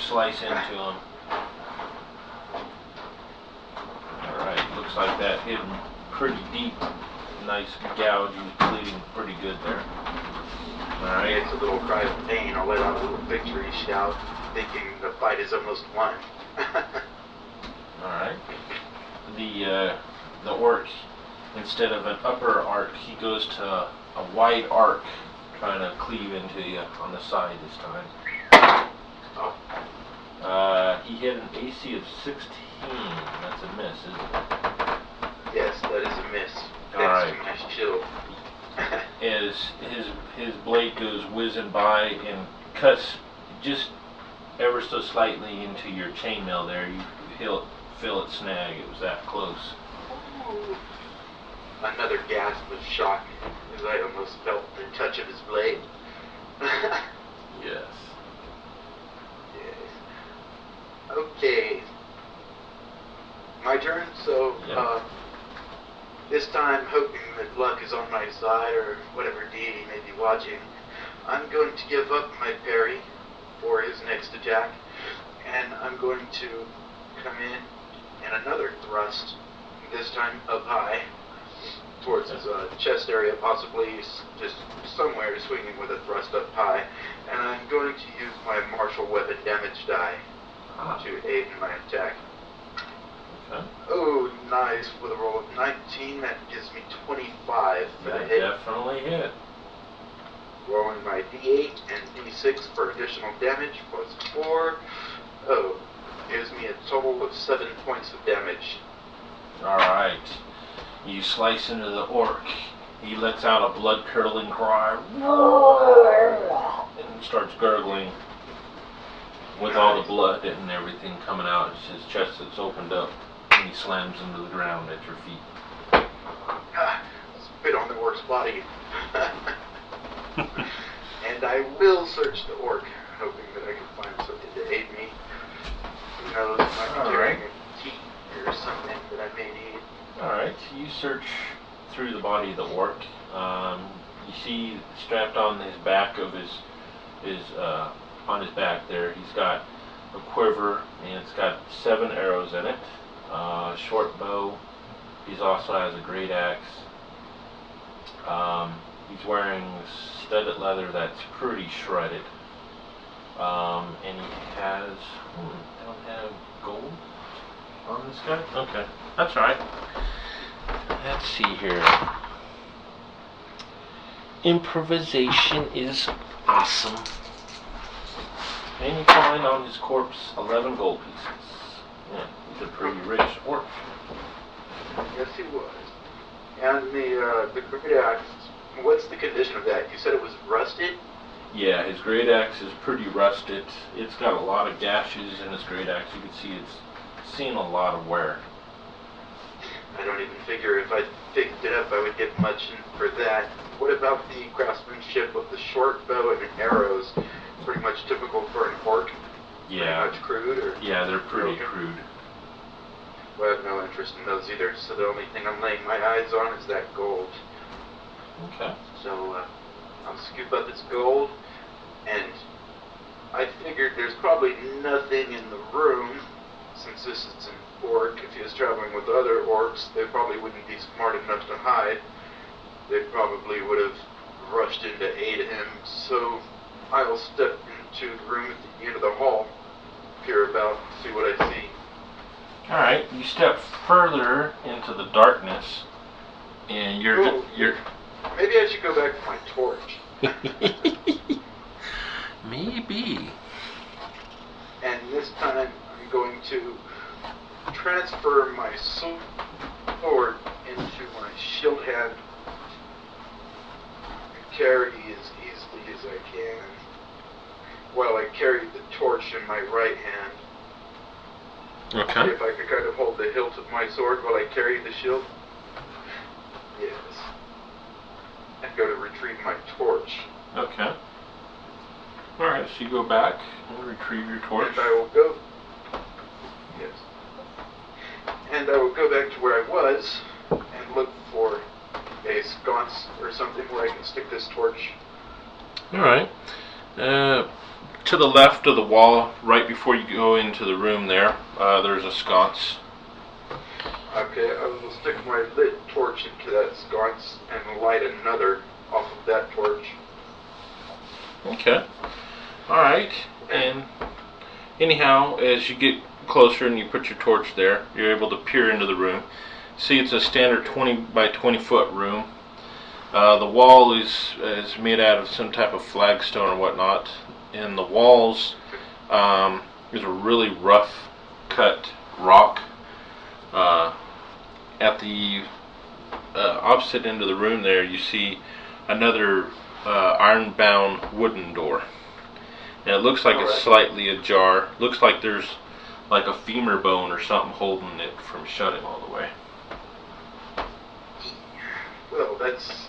slice into him. Alright, looks like that hit him pretty deep. Nice gouge, he's bleeding pretty good there. Alright. It's a little cry of pain. I'll let out a little victory shout, thinking the fight is almost won. Alright. The orc, instead of an upper arc, he goes to a wide arc, trying to cleave into you on the side this time. Oh. He hit an AC of 16. That's a miss, isn't it? Yes, that is a miss. Alright. Thanks to my shield. As his blade goes whizzing by and cuts just ever so slightly into your chainmail there, you feel it snag. It was that close. Another gasp of shock as I almost felt the touch of his blade. Yes. Yes. Okay. My turn, so Yeah. This time, hoping that luck is on my side or whatever deity may be watching, I'm going to give up my parry for his next attack, and I'm going to come in and another thrust, this time up high, towards his chest area, possibly just somewhere swinging with a thrust up high, and I'm going to use my martial weapon damage die to aid in my attack. Okay. Oh, nice, with a roll of 19, that gives me 25 for the hit. Definitely hit. Rolling my D8 and D6 for additional damage, plus 4. Oh, gives me a total of 7 points of damage. Alright. You slice into the orc. He lets out a blood-curdling cry and starts gurgling with all the blood and everything coming out. It's his chest that's opened up, and he slams into the ground at your feet. Spit on the orc's body. And I will search the orc, hoping that I can find something to aid me. Who knows, I might be carrying a key or something that I may need. Alright, you search through the body of the orc. You see strapped on his back of on his back there, he's got a quiver, and it's got 7 arrows in it. Short bow. He also has a great axe. He's wearing studded leather that's pretty shredded. And he has, I don't have gold on this guy? Okay, that's right. Let's see here. Improvisation is awesome. And you find on his corpse 11 gold pieces. Yeah, he's a pretty rich orc. Yes, he was. And the great axe, what's the condition of that? You said it was rusted? Yeah, his great axe is pretty rusted. It's got a lot of gashes in his great axe. You can see it's seen a lot of wear. I don't even figure if I picked it up I would get much for that. What about the craftsmanship of the short bow and arrows? Pretty much typical for an orc? Yeah. Pretty much crude? Or yeah, they're pretty crude. Well, I have no interest in those either, so the only thing I'm laying my eyes on is that gold. Okay. So, I'll scoop up this gold, and I figured there's probably nothing in the room, since this is an orc. If he was traveling with other orcs, they probably wouldn't be smart enough to hide. They probably would have rushed in to aid him, so I'll step into the room at the end of the hall, peer about, see what I see. Alright, you step further into the darkness, and you're... Maybe I should go back for my torch. Maybe. And this time I'm going to transfer my sword into my shield hand and carry as easily as I can. While I carry the torch in my right hand. Okay. See if I could kind of hold the hilt of my sword while I carry the shield. Yes. And go to retrieve my torch. Okay. Alright, so you go back and retrieve your torch. And I will go... Yes. And I will go back to where I was and look for a sconce or something where I can stick this torch. Alright. To the left of the wall, right before you go into the room there's a sconce. Okay, I will stick my lit torch into that sconce and light another off of that torch. Okay. Alright. And anyhow, as you get closer and you put your torch there, you're able to peer into the room. See, it's a standard 20 by 20 foot room. The wall is made out of some type of flagstone or whatnot. And the walls is a really rough cut rock. At the opposite end of the room there, you see another iron-bound wooden door. And it looks like it's slightly ajar. Looks like there's like a femur bone or something holding it from shutting all the way. Well, that's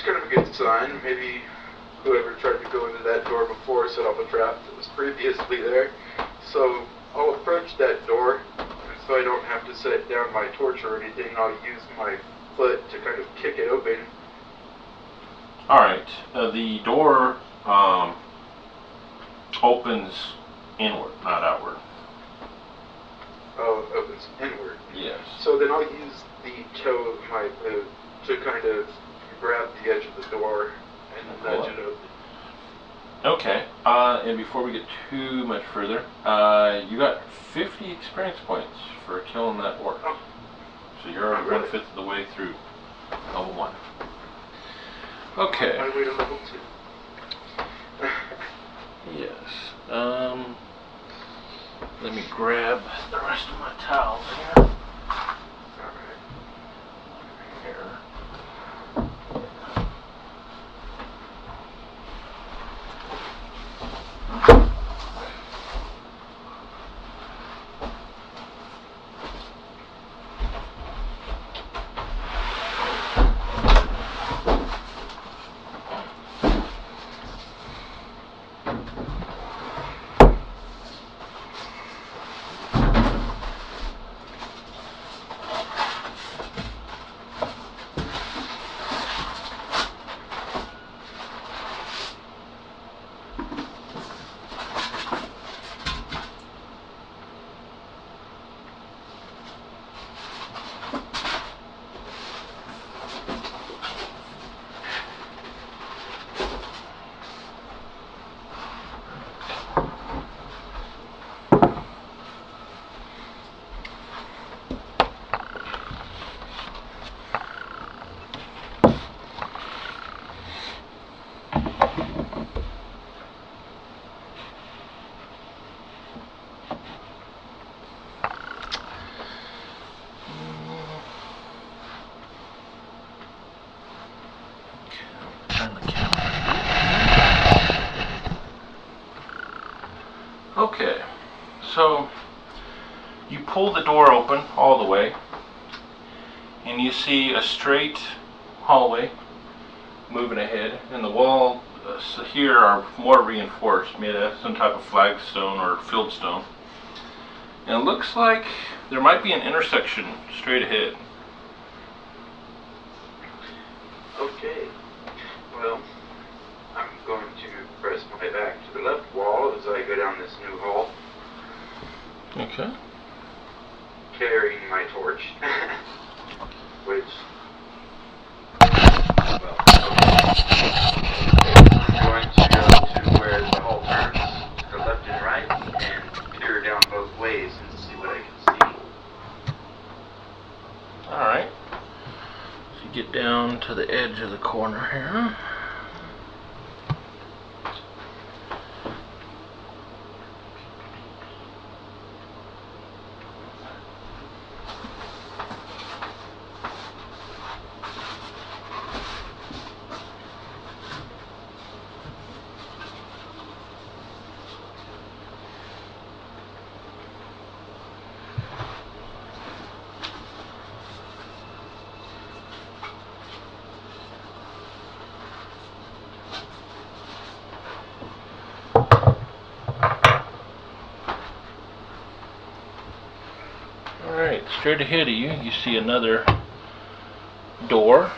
kind of a good sign. Maybe whoever tried to go into that door before set off a trap that was previously there. So I'll approach that door, so I don't have to set down my torch or anything. I'll use my foot to kind of kick it open. Alright, the door opens inward, not outward. Oh, it opens inward. Yes. So then I'll use the toe of my boot to kind of grab the edge of the door and nudge it open. Okay, and before we get too much further, you got 50 experience points for killing that orc. Oh. So you're already 1/5 of the way through level 1. Okay. My way to level 2. Yes. Let me grab the rest of my towels here. Alright. Here. Okay, so you pull the door open all the way, and you see a straight hallway moving ahead, and the walls here are more reinforced, made of some type of flagstone or fieldstone. And it looks like there might be an intersection straight ahead. Okay. Well, I'm going to press my back to the left wall as I go down this new hall. Okay. Carrying my torch. Which, well, I'm going to go to where the hall turns to the left and right and peer down both ways and see what I can see. Alright. So you get down to the edge of the corner here. Alright, straight ahead of you, you see another door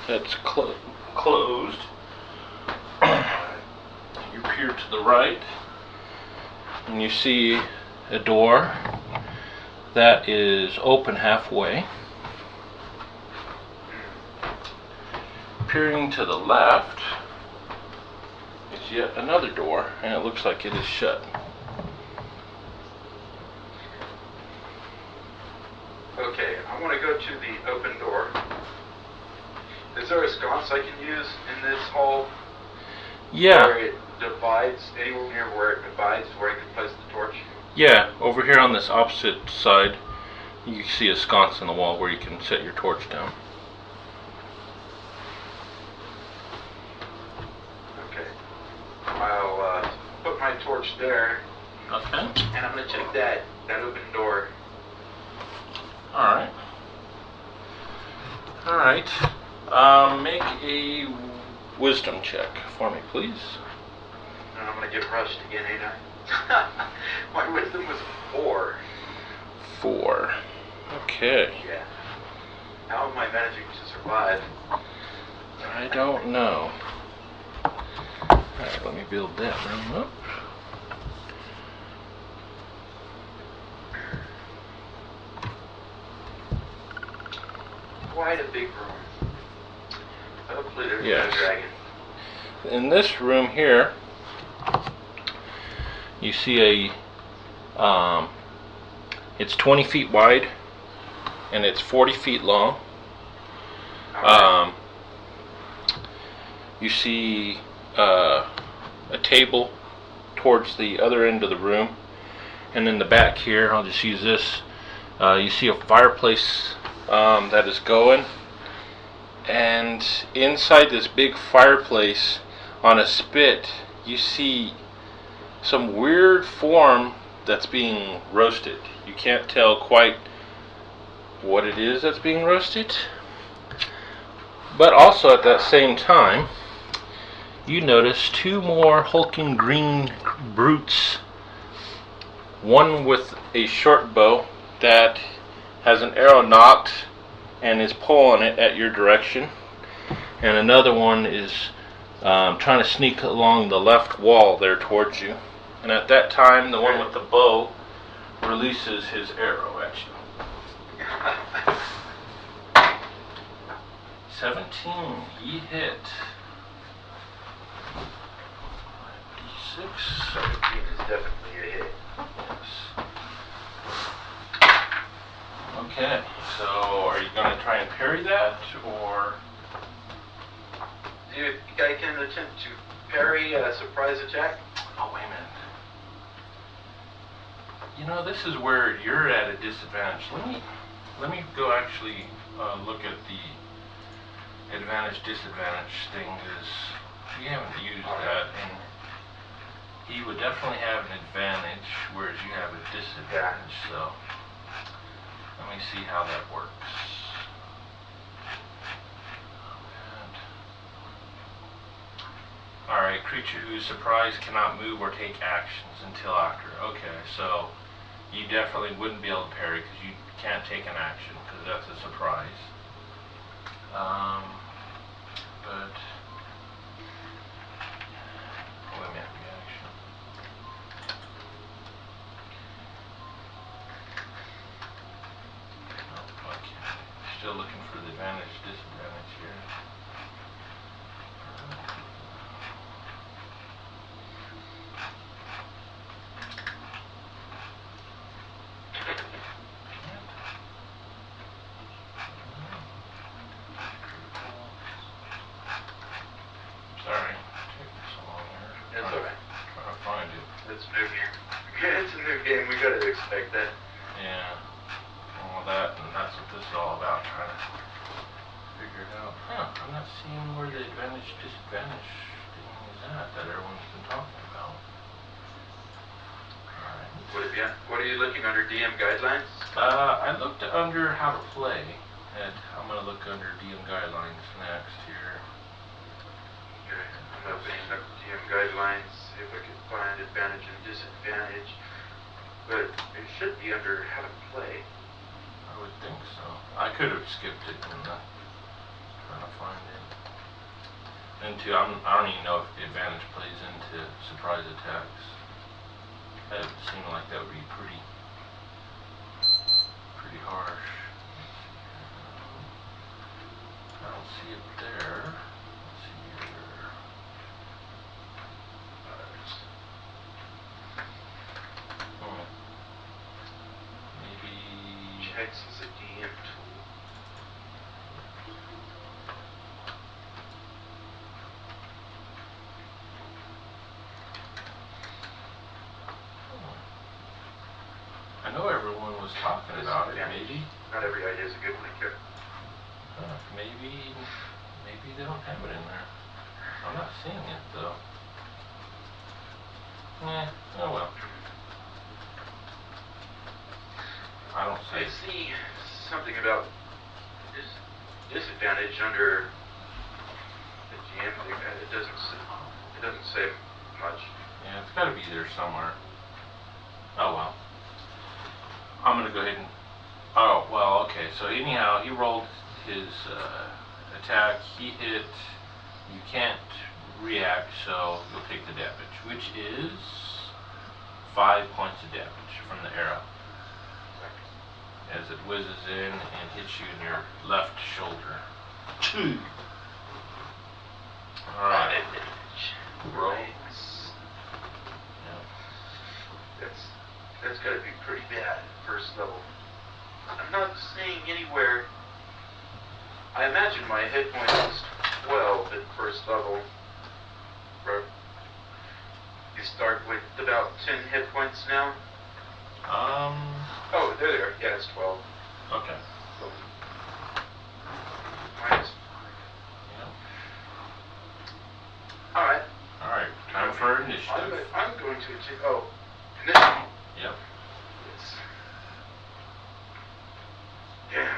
that's closed. You peer to the right, and you see a door that is open halfway. Peering to the left is yet another door, and it looks like it is shut. Okay, I want to go to the open door. Is there a sconce I can use in this hall? Yeah. Where it divides, anywhere near where it divides, where I can place the torch? Yeah, over here on this opposite side, you can see a sconce in the wall where you can set your torch down. Okay. I'll put my torch there. Okay. And I'm going to check that open door. Alright. Alright. Make a wisdom check for me, please. And I'm going to get rushed again, ain't I? My wisdom was 4. 4. Okay. Yeah. How am I managing to survive? I don't know. Alright, let me build that room up. Quite a big room. Hopefully there's Yes. no dragon. In this room here, you see it's 20 feet wide and it's 40 feet long. You see a table towards the other end of the room, and in the back here, I'll just use this, you see a fireplace that is going, and inside this big fireplace on a spit you see some weird form that's being roasted. You can't tell quite what it is that's being roasted, but also at that same time you notice 2 more hulking green brutes, one with a short bow that has an arrow knocked and is pulling it at your direction, and another one is trying to sneak along the left wall there towards you. And at that time, the one with the bow releases his arrow at you. 17, he hit. 6. 17 is definitely a hit. Yes. Okay, so are you going to try and parry that, or? Do you guy can attempt to parry a surprise attack? Oh, wait a minute. You know, this is where you're at a disadvantage. Let me go actually look at the advantage disadvantage thing, because we haven't used that, and he would definitely have an advantage, whereas you have a disadvantage. So let me see how that works. Alright, creature who is surprised cannot move or take actions until after. Okay, so you definitely wouldn't be able to parry because you can't take an action because that's a surprise. But wait a minute, reaction. Nope, I can't. Still looking for the advantage, disadvantage here. Sorry, taking so long here. That's alright. Trying to find it. It's a new game. Yeah, it's a new game. We gotta expect that. Yeah. All that, and that's what this is all about, trying to figure it out. Huh, I'm not seeing where the advantage, disadvantage thing is at that everyone's been talking about. Alright. What are you looking under DM guidelines? I looked under how to play, and I'm going to look under DM guidelines next here. Okay, I'm opening up DM guidelines, see if I can find advantage and disadvantage. But it should be under how to play. I would think so. I could have skipped it and trying to find it. into, I don't even know if the advantage plays into surprise attacks. That would seem like that would be pretty harsh. I don't see it there. Let's see here. Maybe Checks is a DM tool. I know everyone was talking about it. Maybe not every idea is a good one here. Maybe they don't have it in there. I'm not seeing it though. Oh well. I don't see. I see something about disadvantage under the GM thing. It doesn't say much. Yeah, it's got to be there somewhere. Oh well. I'm gonna go ahead and. Oh well. Okay. So anyhow, he rolled his attack. He hit. You can't react, so you'll take the damage, which is 5 points of damage from the arrow as it whizzes in and hits you in your left shoulder. 2. All right. Roll. Yep. That's got to be pretty bad. First level. I'm not seeing anywhere. I imagine my hit point is 12 at first level. You start with about 10 hit points now. Oh, there. Yeah, it's 12. Okay. Minus 5. Yeah. All right. Time for initiative. I'm going to take. Oh, initiative. Yep. Yeah.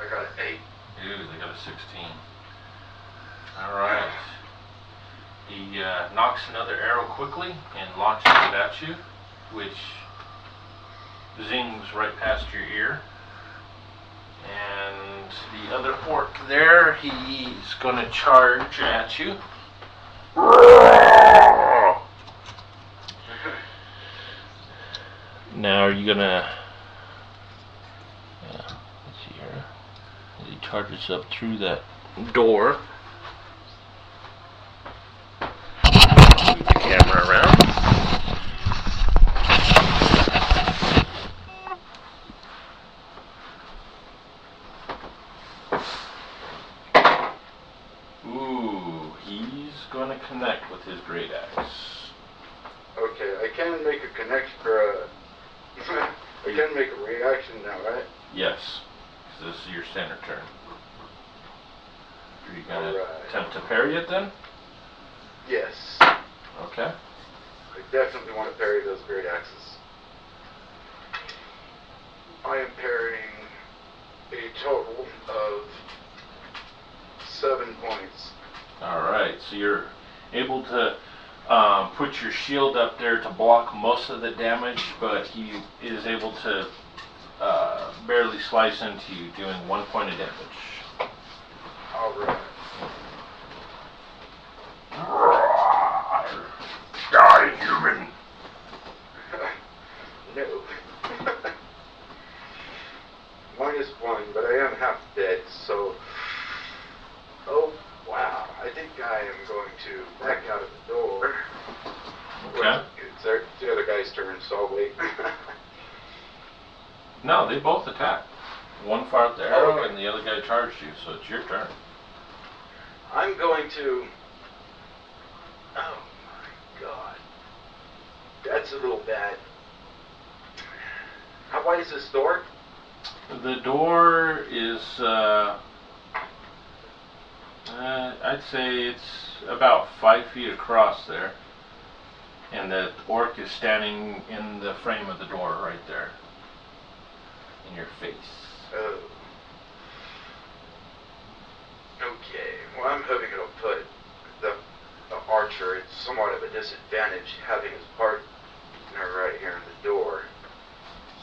I got an 8. Dude, I got a 16. All right. He knocks another arrow quickly and launches it at you, which zings right past your ear. And the other orc there, he's going to charge at you. Now, are you going to... let's see here. He charges up through that door. Move the camera around. Ooh, he's going to connect with his great axe. Okay, I can make a connection for I can make a reaction now, right? Yes, because this is your standard turn. Are you going to attempt to parry it then? Yes. Okay. I definitely want to parry those great axes. I am parrying a total of 7 points. Alright, so you're able to put your shield up there to block most of the damage, but he is able to barely slice into you, doing 1 point of damage. Alright. Die, human! No. -1, but I am half dead, so... Oh, wow. I think I am going to back out of the door. Okay. Well, it's the other guy's turn, so I'll wait. No, they both attacked. One fired the arrow and the other guy charged you, so it's your turn. I'm going to... Oh my god. That's a little bad. How wide is this door? The door is, I'd say it's about 5 feet across there. And the orc is standing in the frame of the door right there. In your face. Oh. Okay. Well, I'm hoping it'll put the archer at somewhat of a disadvantage having his partner right here in the door.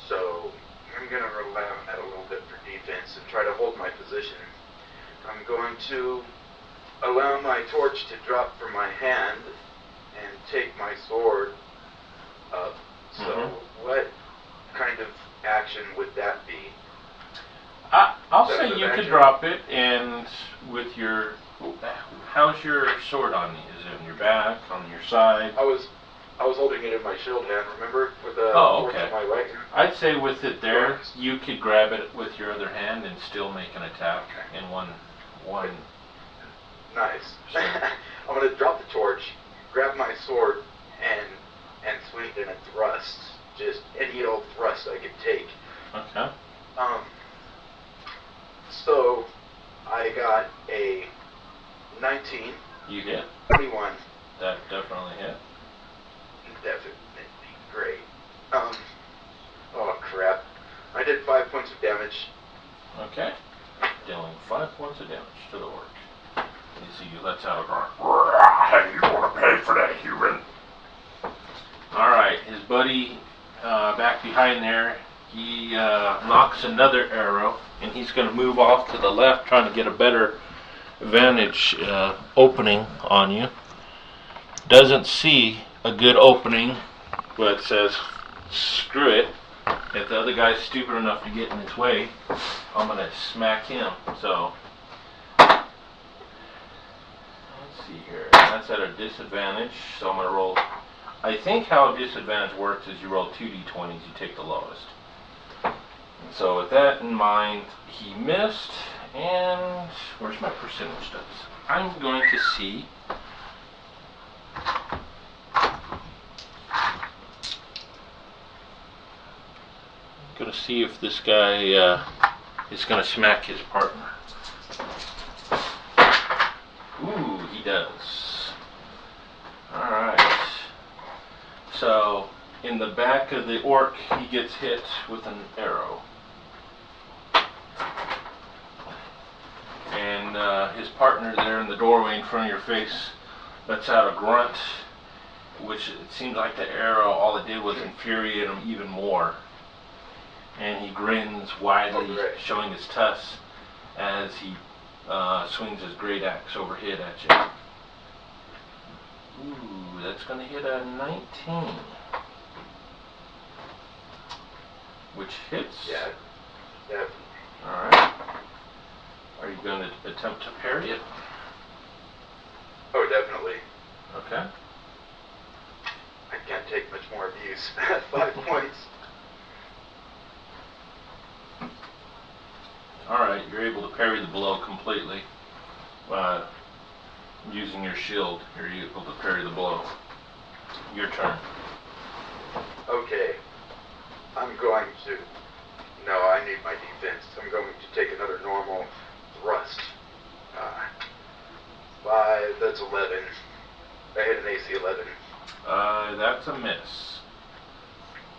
So I'm going to rely on that a little bit for defense and try to hold my position. I'm going to allow my torch to drop from my hand and take my sword up. So what kind of action would that be? I'll say you could drop it, and with your... How's your sword on you? Is it in your back, on your side? I was holding it in my shield hand, remember? With the torch in my right hand. I'd say with it there, you could grab it with your other hand and still make an attack in one. Nice. I'm gonna drop the torch, grab my sword, and swing it in a thrust. Just any old thrust I could take. Okay. So I got a 19. You hit. 21. That definitely hit. Definitely great. Oh crap. I did 5 points of damage. Okay. Dealing 5 points of damage to the orc. You see, he lets out a grunt. Hey, you want to pay for that, human? Alright, his buddy back behind there, he knocks another arrow, and he's going to move off to the left, trying to get a better vantage opening on you. Doesn't see a good opening, but says, screw it. If the other guy's stupid enough to get in his way, I'm going to smack him. So, let's see here. That's at a disadvantage, so I'm going to roll. I think how a disadvantage works is you roll 2d20s, you take the lowest. And so with that in mind, he missed, and where's my percentage dice? I'm going to see. Going to see if this guy is going to smack his partner. Ooh, he does. Alright. So, in the back of the orc, he gets hit with an arrow. And his partner there in the doorway in front of your face lets out a grunt, which it seems like the arrow, all it did was infuriate him even more. And he grins widely, showing his tusks as he swings his great axe overhead at you. Ooh, that's going to hit a 19. Which hits. Yeah. Yeah. Alright. Are you going to attempt to parry it? Oh, definitely. Okay. I can't take much more abuse. 5 points. Alright, you're able to parry the blow completely. Using your shield, you're able to parry the blow. Your turn. Okay. I'm going to... No, I need my defense. I'm going to take another normal thrust. 5, that's 11. I hit an AC 11. That's a miss.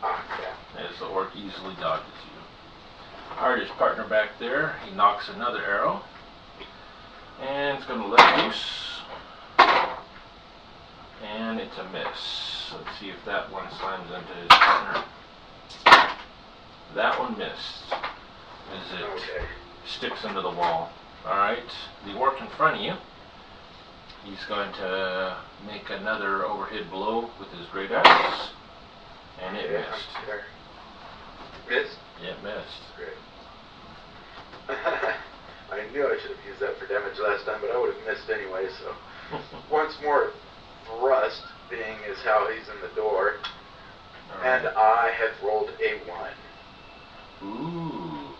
Ah, yeah. As the orc easily dodges you. Alright, his partner back there, he knocks another arrow. And it's going to let loose. And it's a miss. Let's see if that one slams into his partner. That one missed. As it sticks into the wall. Alright, the orc in front of you, he's going to make another overhead blow with his great axe. And it missed. Missed? Yeah, it missed. Great. I knew I should have used that for damage last time, but I would have missed anyway, so. Once more, thrust, being as how he's in the door. And I have rolled a 1. Ooh.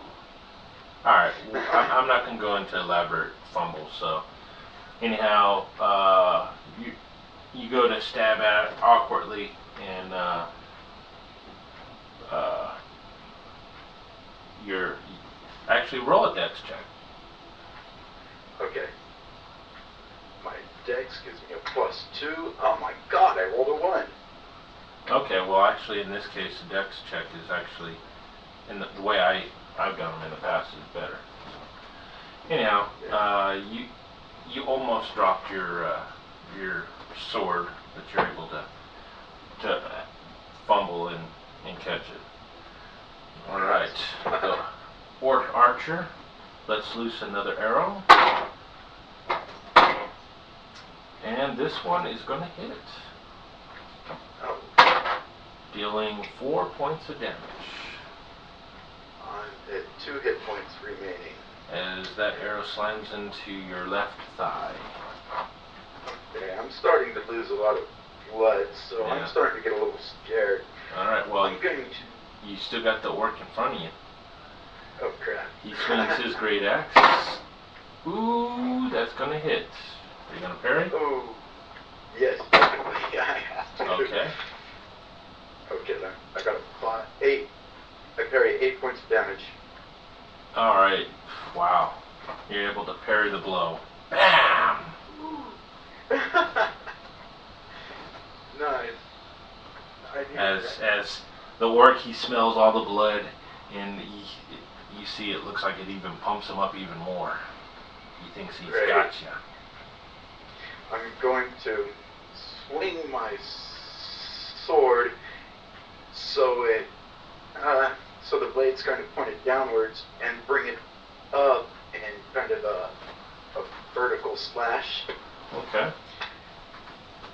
Alright, well, I'm not going to go into elaborate fumbles, so. Anyhow, you go to stab at it awkwardly, and you're actually roll a dex check. Okay. My dex gives me a +2. Oh my god, I rolled a 1. Okay, well actually in this case the dex check is actually, in the way I've done them in the past, is better. So, anyhow, you almost dropped your sword, but you're able to fumble and catch it. Alright, the orc archer lets loose another arrow. And this one is going to hit, Oh, dealing 4 points of damage. I'm at 2 hit points remaining. As that arrow slams into your left thigh. Okay, I'm starting to lose a lot of blood, so Yeah. I'm starting to get a little scared. Alright, well, I'm going to... you still got the orc in front of you. Oh, crap. He swings his great axe. Ooh, that's going to hit. Are you going to parry? Oh, yes, definitely. I have to. Okay. Okay, then. I got a 8. I parry 8 points of damage. Alright. Wow. You're able to parry the blow. Bam! Nice. As the orc, he smells all the blood, and you see it looks like it even pumps him up even more. He thinks he's Great. got you. I'm going to swing my sword so so the blade's kind of pointed downwards and bring it up in kind of a vertical slash. Okay.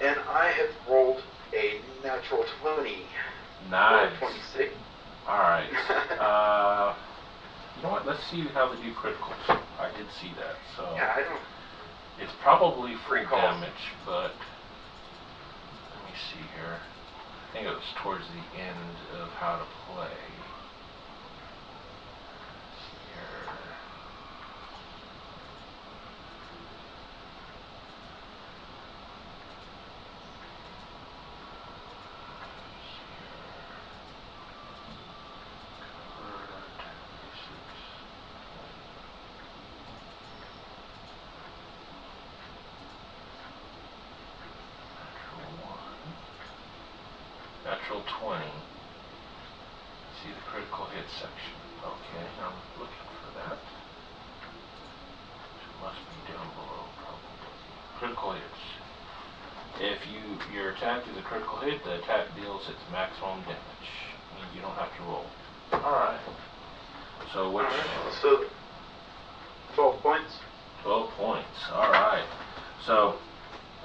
And I have rolled a natural 20. Nice. 26. Alright. You know what? Let's see how they do criticals. I did see that. So Yeah, I don't... it's probably full Recalls. damage, but let me see here. I think it was towards the end of how to play. Let's see here. Natural 20. See the critical hit section. Okay, I'm looking for that. It must be down below, probably. Critical hits. If your attack is a critical hit, the attack deals its maximum damage. I mean, you don't have to roll. Alright. So which... So, 12 points? 12 points. Alright. So,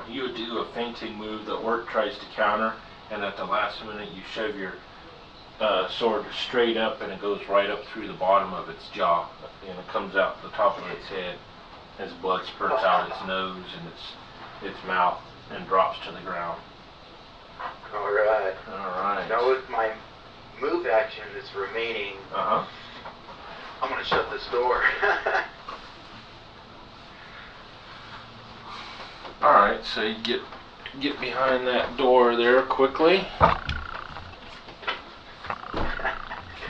you would do a feinting move that orc tries to counter, and at the last minute you shove your sword straight up, and it goes right up through the bottom of its jaw, and it comes out the top of its head as blood spurts out its nose and its mouth and drops to the ground. Alright. Alright. Now with my move action that's remaining, Uh-huh. I'm going to shut this door. Alright, so you get behind that door there quickly.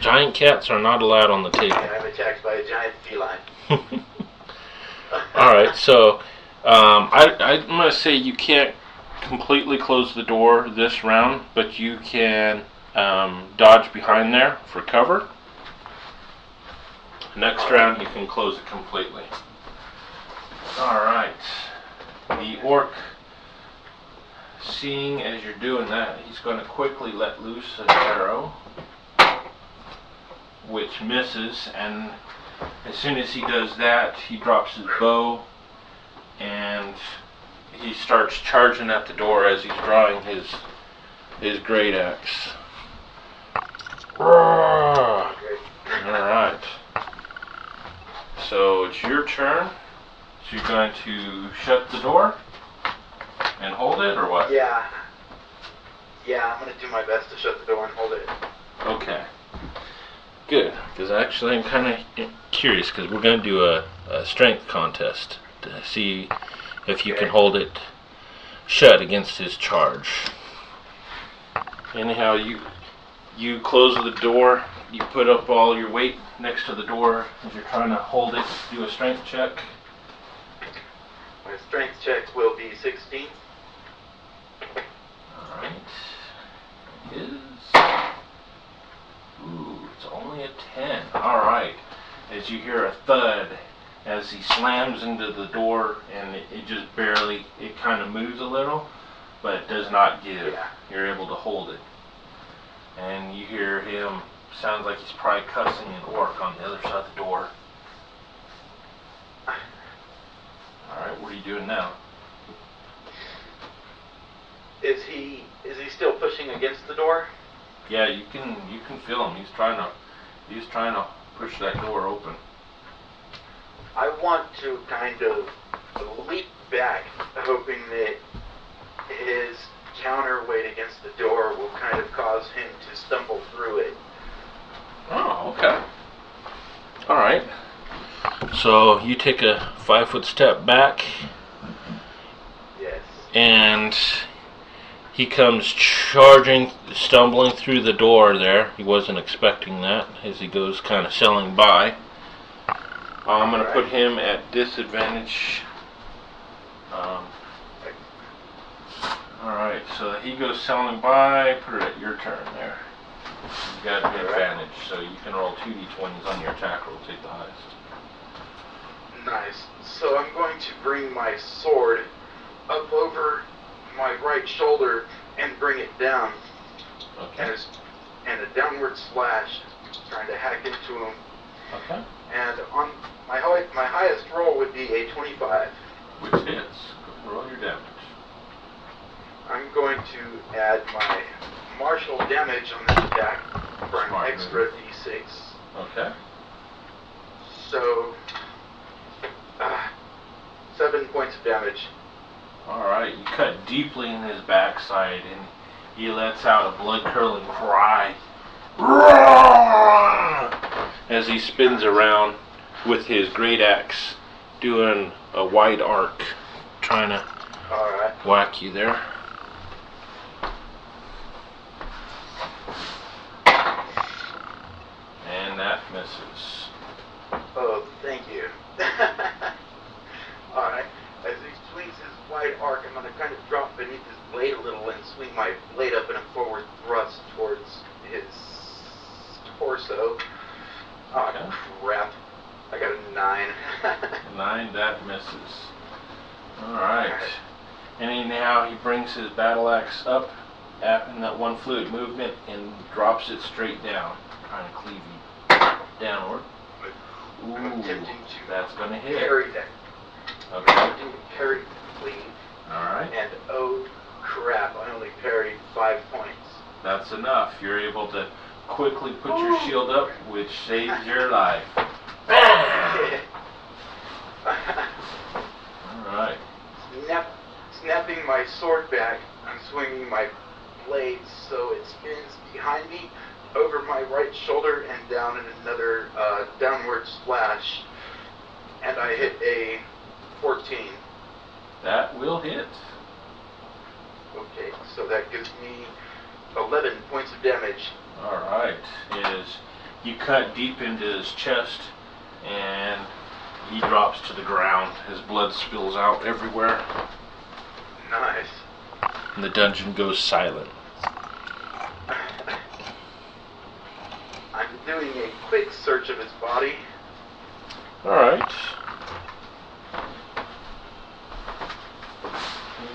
Giant cats are not allowed on the table. I'm attacked by a giant feline. Alright, so I'm going to say you can't completely close the door this round, but you can dodge behind there for cover. Next round you can close it completely. Alright. The orc, seeing as you're doing that, he's going to quickly let loose an arrow, which misses, and as soon as he does that, he drops his bow and he starts charging at the door as he's drawing his great axe. Alright. So it's your turn. So you're going to shut the door and hold it, or what? Yeah. Yeah, I'm going to do my best to shut the door and hold it. Okay. Good, because actually I'm kind of curious, because we're going to do a strength contest to see if you can hold it shut against his charge. Anyhow, you close the door, you put up all your weight next to the door as you're trying to hold it. Do a strength check. My strength check will be 16. Alright. It is. Ooh, it's only a 10. Alright. As you hear a thud as he slams into the door, and it just barely, it kind of moves a little, but it does not give. Yeah. You're able to hold it. And you hear him, sounds like he's probably cussing an orc on the other side of the door. Alright, what are you doing now? Is he still pushing against the door? Yeah, you can feel him. He's trying to push that door open. I want to kind of leap back, hoping that his counterweight against the door will kind of cause him to stumble through it. Oh, okay. All right. So you take a 5-foot step back. Yes. And he comes charging, stumbling through the door there. He wasn't expecting that as he goes kind of sailing by. I'm going to put him at disadvantage. Alright, so he goes sailing by. Put it at your turn there. You got an advantage, so you can roll 2d20s on your attack roll. Take the highest. Nice. So I'm going to bring my sword up over my right shoulder and bring it down. Okay. And a downward slash, trying to hack into him. Okay. And on my highest roll would be a 25. Which hits. Roll your damage. I'm going to add my martial damage on this attack for an extra d6. Okay. So, 7 points of damage. Alright, you cut deeply in his backside and he lets out a blood-curdling cry as he spins around with his great axe, doing a wide arc, trying to whack you there. And that misses. Oh, thank you. Alright, as he swings his wide arc, I'm going to kind of drop beneath his blade a little and swing my blade up in a forward thrust towards his torso. Oh, Okay. crap. I got a 9. 9, that misses. Alright. And now he brings his battle axe up in that one fluid movement and drops it straight down, trying to cleave you downward. Ooh, I'm attempting to that's going to hit. parry that. Okay. I'm attempting to parry the cleave. Alright. And oh crap, I only parried 5 points. That's enough. You're able to quickly put your shield up, which saves your life. Alright. Snapping my sword back, I'm swinging my blade so it spins behind me, over my right shoulder, and down in another downward splash. And I hit a 14. That will hit. Okay, so that gives me 11 points of damage. Alright. You cut deep into his chest and he drops to the ground. His blood spills out everywhere. Nice. And the dungeon goes silent. I'm doing a quick search of his body. Alright.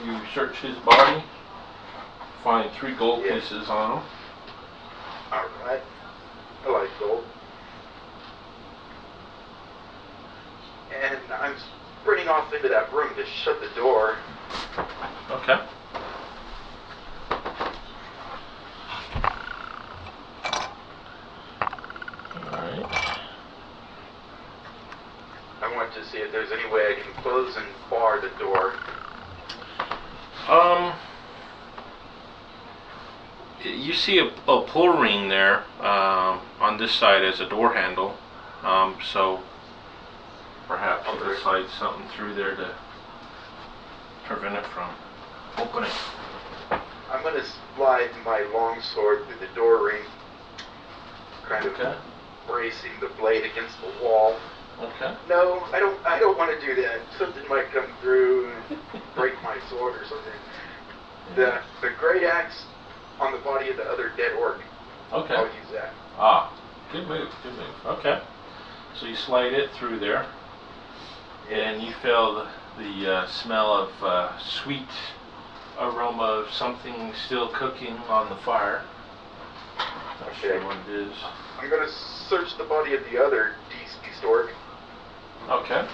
You search his body, find 3 gold pieces on him. Alright. I like gold. And I'm sprinting off into that room to shut the door. Okay. Alright. I want to see if there's any way I can close and bar the door. You see a pull ring there on this side as a door handle. So perhaps you could slide something through there to prevent it from opening. I'm going to slide my longsword through the door ring, kind of bracing the blade against the wall. Okay. No, I don't want to do that. Something might come through and break my sword or something. The great axe on the body of the other dead orc. Okay. I'll use that. Ah, good move, good move. Okay. So you slide it through there, and you feel the smell of sweet aroma of something still cooking on the fire. Not sure what it is. I'm going to search the body of the other deceased orc. Okay.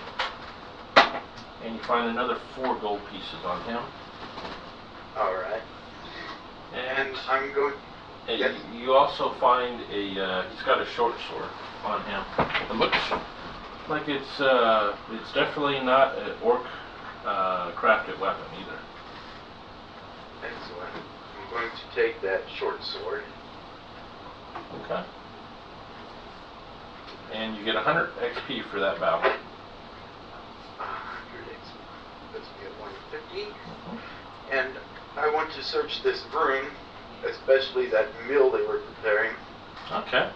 And you find another 4 gold pieces on him. Alright. And I'm going. Yes. You also find he's got a short sword on him. It looks like it's definitely not an orc crafted weapon either. Excellent. I'm going to take that short sword. Okay. And you get 100 XP for that battle. 100 XP. Puts me at 150. And I want to search this room, especially that meal they were preparing. Okay.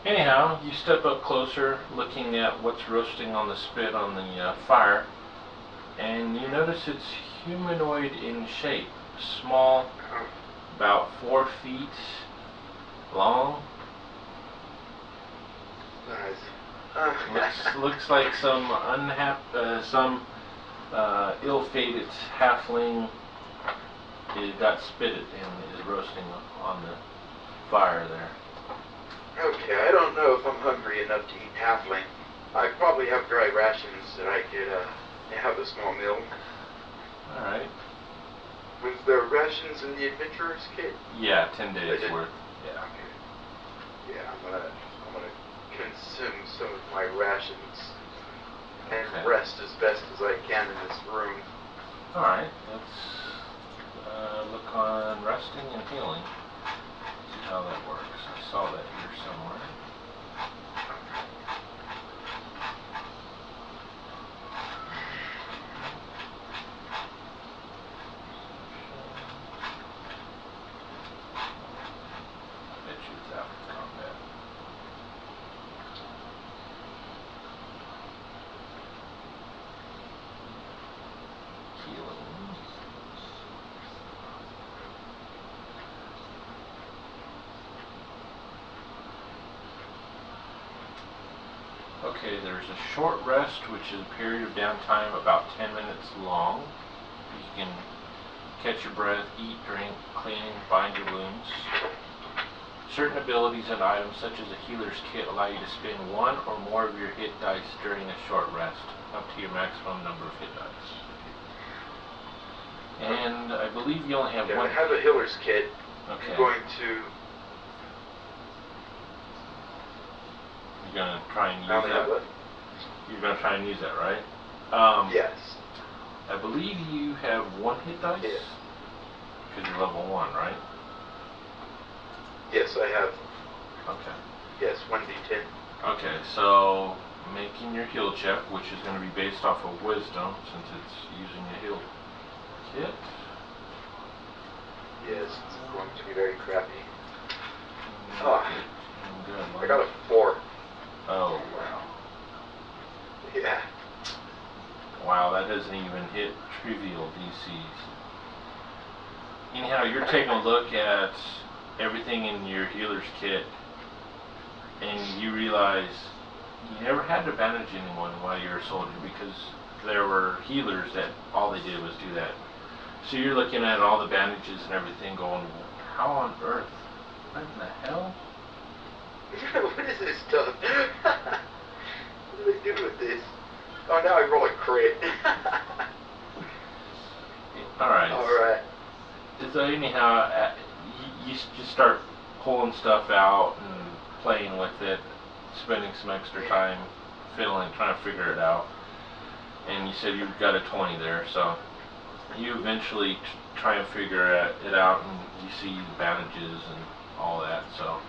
Anyhow, you step up closer, looking at what's roasting on the spit on the fire, and you notice it's humanoid in shape, small, about 4 feet long. Nice. Looks like some ill-fated halfling got spitted and is roasting on the fire there. Okay, I don't know if I'm hungry enough to eat halfling. I probably have dry rations that I could have a small meal. Alright. Was there rations in the adventurer's kit? Yeah, 10 days worth. Yeah. Okay. Yeah, I'm gonna consume some of my rations and rest as best as I can in this room. Alright, let's look on resting and healing. See how that works. I saw that here somewhere. I bet you it's out of combat. Healing. Okay, there's a short rest, which is a period of downtime about 10 minutes long. You can catch your breath, eat, drink, clean, bind your wounds. Certain abilities and items, such as a healer's kit, allow you to spend 1 or more of your hit dice during a short rest, up to your maximum number of hit dice. And I believe you only have one. I have a healer's kit. Okay. I'm going to. You're gonna try and use that? You're gonna try and use that, right? Yes. I believe you have 1 hit dice. Yes. Because you're level 1, right? Yes, I have. Okay. Yes, 1d10. Okay, so making your heal check, which is going to be based off of wisdom, since it's using a heal kit. Yes, it's going to be very crappy. Good. I got a 4. Oh, wow. Yeah. Wow, that doesn't even hit trivial DCs. Anyhow, you're taking a look at everything in your healer's kit, and you realize you never had to bandage anyone while you were a soldier, because there were healers that all they did was do that. So you're looking at all the bandages and everything going, how on earth? What in the hell? What is this stuff? What do they do with this? Oh, now I roll a crit. Alright. So anyhow, you just start pulling stuff out and playing with it, spending some extra time fiddling, trying to figure it out. And you said you've got a 20 there, so you eventually try and figure it out, and you see the bandages and all that. So,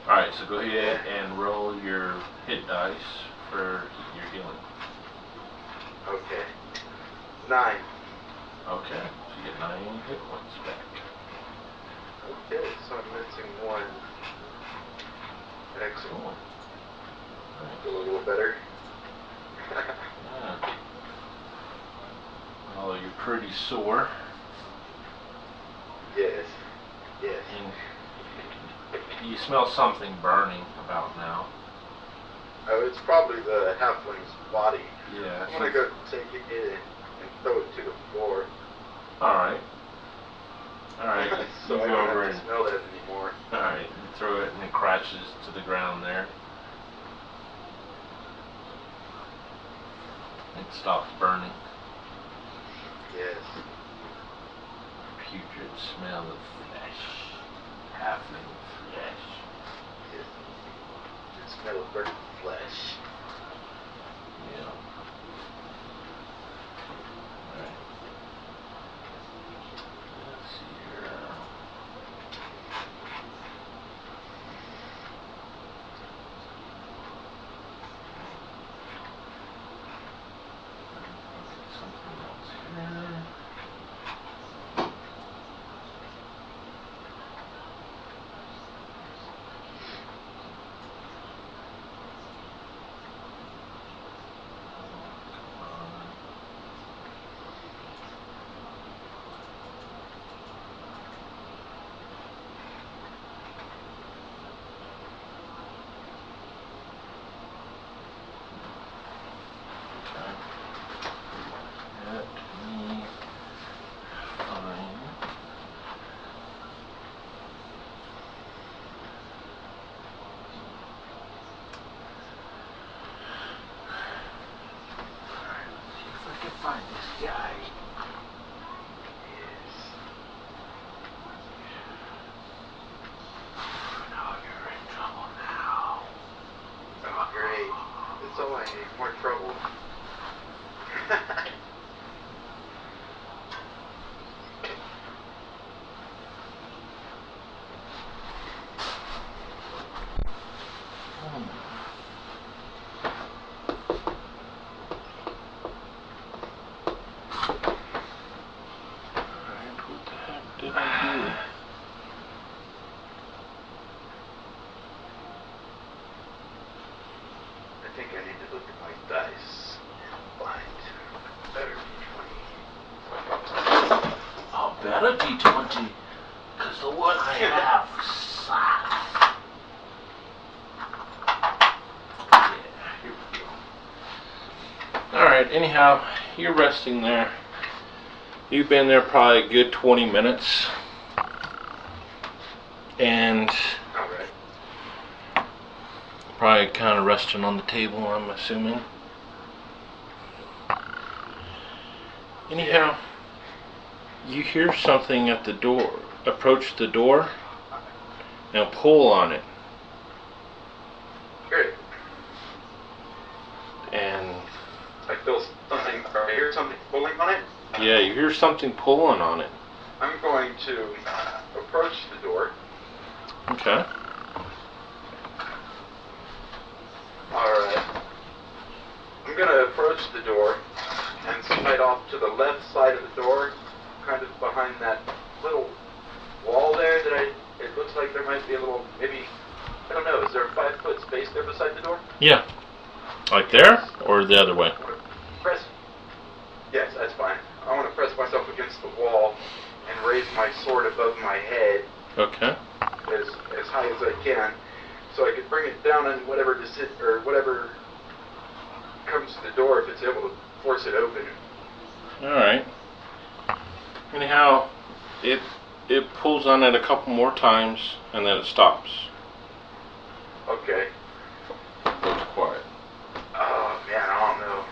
alright, so go ahead and roll your hit dice for your healing. Okay. 9. Okay, so you get 9 hit points back. Okay, so I'm missing 1. Excellent. Cool. Feel a little better. Yeah. Well, you're pretty sore. Yes. Yes. And you smell something burning about now. Oh, it's probably the halfling's body. Yeah. I'm gonna go take it in and throw it to the floor. Alright. Alright, So you I go don't over have to and... smell that anymore. Alright, you throw it and it crashes to the ground there. It stops burning. Yes. putrid smell of flesh. Halfling flesh. Yes. The smell of burnt flesh. Yeah. Alright. Let's see here. Something else here. Find this guy. Yes. Oh, you're in trouble now. Oh, great. That's all I need. More trouble. Alright, what the heck did I do? I think I need to look at my dice and find a better d20. I'll bet a d20, because the one I have sucks. Yeah, here we go. Alright, anyhow, you're resting there. You've been there probably a good 20 minutes. And Alright. probably kind of resting on the table, I'm assuming. Anyhow, you hear something at the door. Approach the door and pull on it. Great. And I feel something, or I hear something pulling on it. yeah, you hear something pulling on it. I'm going to approach the door. Okay. Alright. I'm going to approach the door and slide off to the left side of the door, kind of behind that little wall there that it looks like there might be a little, maybe, I don't know, is there a 5-foot space there beside the door? Yeah. Like there or the other way? Press. Yes, that's fine. I want to press myself against the wall and raise my sword above my head Okay. as high as I can, so I could bring it down on whatever whatever comes to the door if it's able to force it open. Alright. Anyhow, it pulls on it a couple more times and then it stops. Okay. Goes quiet. Oh man, I don't know.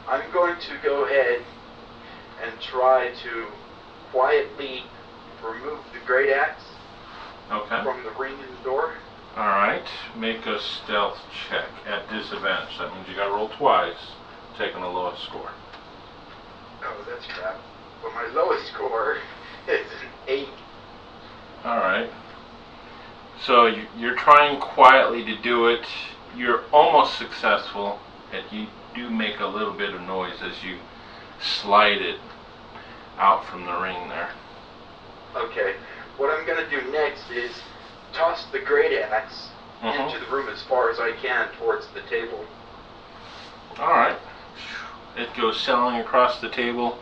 I'm going to go ahead and try to quietly remove the great axe Okay. from the ring in the door. Alright. Make a stealth check at disadvantage. That means you gotta roll twice, taking the lowest score. Oh, that's crap. But my lowest score is an 8. Alright. So you're trying quietly to do it. You're almost successful, and you do make a little bit of noise as you slide it out from the ring there. Okay. What I'm going to do next is toss the great axe into the room as far as I can towards the table. Alright. It goes sailing across the table,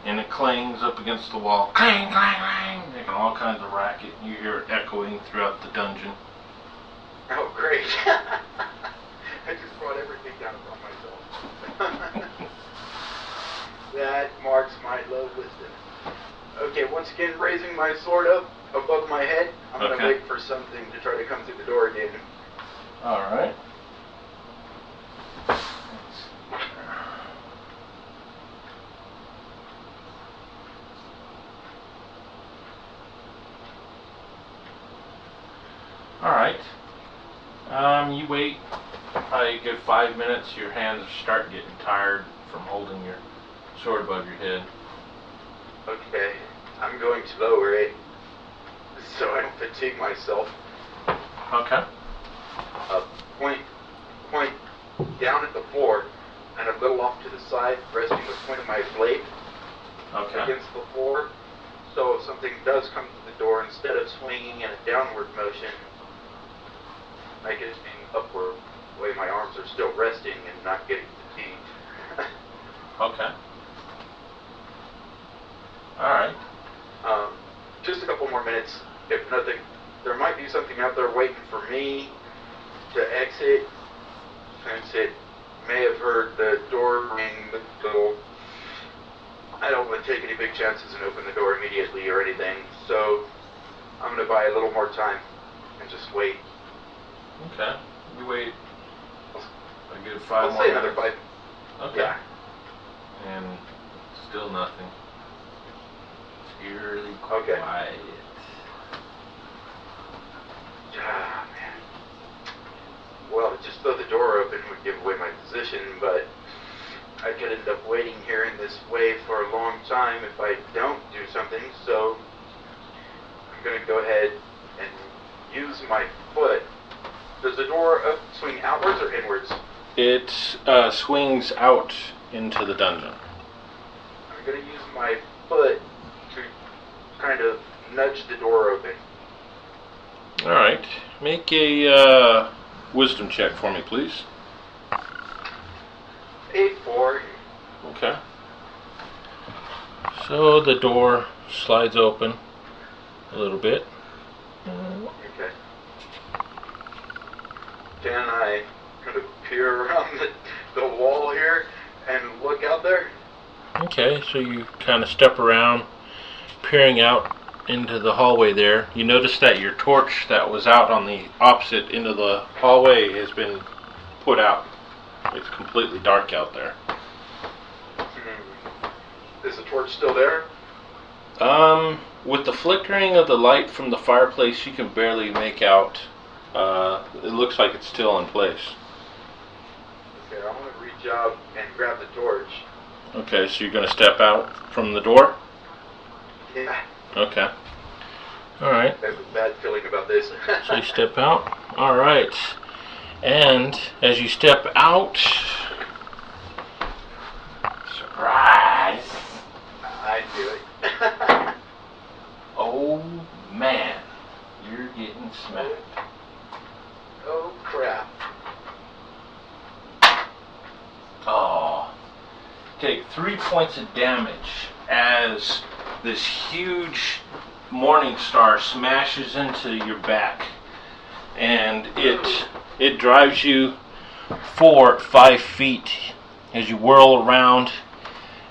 and it clangs up against the wall. Clang, clang, clang, making all kinds of racket. You hear it echoing throughout the dungeon. Oh, great. I just brought everything down upon myself. That marks my low wisdom. Okay, once again, raising my sword up above my head, I'm going to wait for something to try to come through the door again. Alright. Alright. You wait probably a good 5 minutes. Your hands start getting tired from holding your sword above your head. Okay, I'm going to lower it so I don't fatigue myself. Okay. Point down at the floor and a little off to the side, resting the point of my blade against the floor. So if something does come to the door, instead of swinging in a downward motion, I get it being upward, the way my arms are still resting and not getting fatigued. Okay. Alright. Just a couple more minutes. If nothing, there might be something out there waiting for me to exit, since it may have heard the door ring, so I don't want to take any big chances and open the door immediately or anything, so I'm going to buy a little more time and just wait. Okay. You wait a good 5 more minutes. Let's say another 5. Okay. Yeah. And still nothing. It's eerily quiet. Ah, man. Well, just though the door open would give away my position, but I could end up waiting here in this way for a long time if I don't do something, so I'm going to go ahead and use my foot. Does the door swing outwards or inwards? It swings out into the dungeon. I'm going to use my foot to kind of nudge the door open. Alright. Make a wisdom check for me, please. 4. Okay. So the door slides open a little bit. Okay. Can I kind of peer around the wall here and look out there? Okay, so you kind of step around, peering out into the hallway there. You notice that your torch that was out on the opposite end of the hallway has been put out. It's completely dark out there. Is the torch still there? With the flickering of the light from the fireplace, you can barely make out. It looks like it's still in place. Okay, I'm going to reach out and grab the torch. Okay, so you're going to step out from the door? Yeah. Okay. Alright. I have a bad feeling about this. So you step out. Alright. And as you step out, surprise! I knew it. Oh man, you're getting smacked. Oh crap. Oh. Take 3 points of damage as this huge morning star smashes into your back, and it drives you 4-5 feet as you whirl around,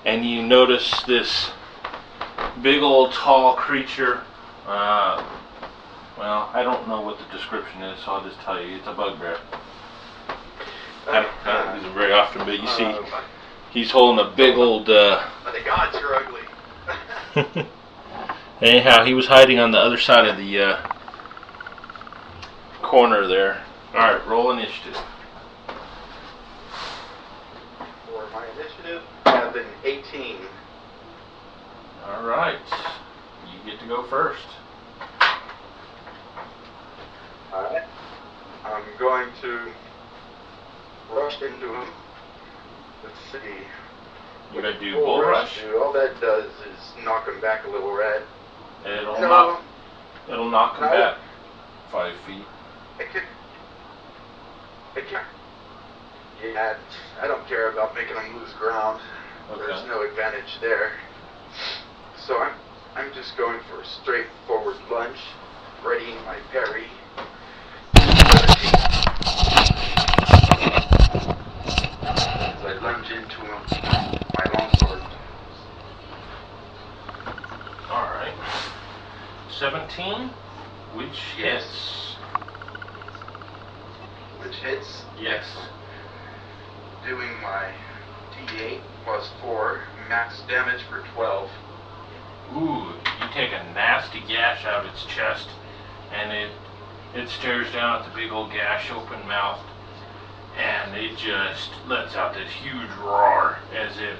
and you notice this big old tall creature. Well, I don't know what the description is, so I'll just tell you it's a bugbear. I don't use it very often, but you see he's holding a big old The gods are ugly. Anyhow, he was hiding on the other side of the corner there. Alright, roll initiative. For my initiative, I have an 18. Alright, you get to go first. Alright. I'm going to rush into him. Let's see. You gotta do bull rush. All that does is knock him back a little, right? It'll knock him back 5 feet. I can't. Yeah, I don't care about making him lose ground. Okay. There's no advantage there. So I'm just going for a straightforward lunge, readying my parry. As I lunge into him, my longsword. Alright. 17, which hits. Which hits? Yes. Doing my D8 plus 4, max damage for 12. Ooh, you take a nasty gash out of its chest, and it It stares down at the big old gash open mouth, and it just lets out this huge roar as it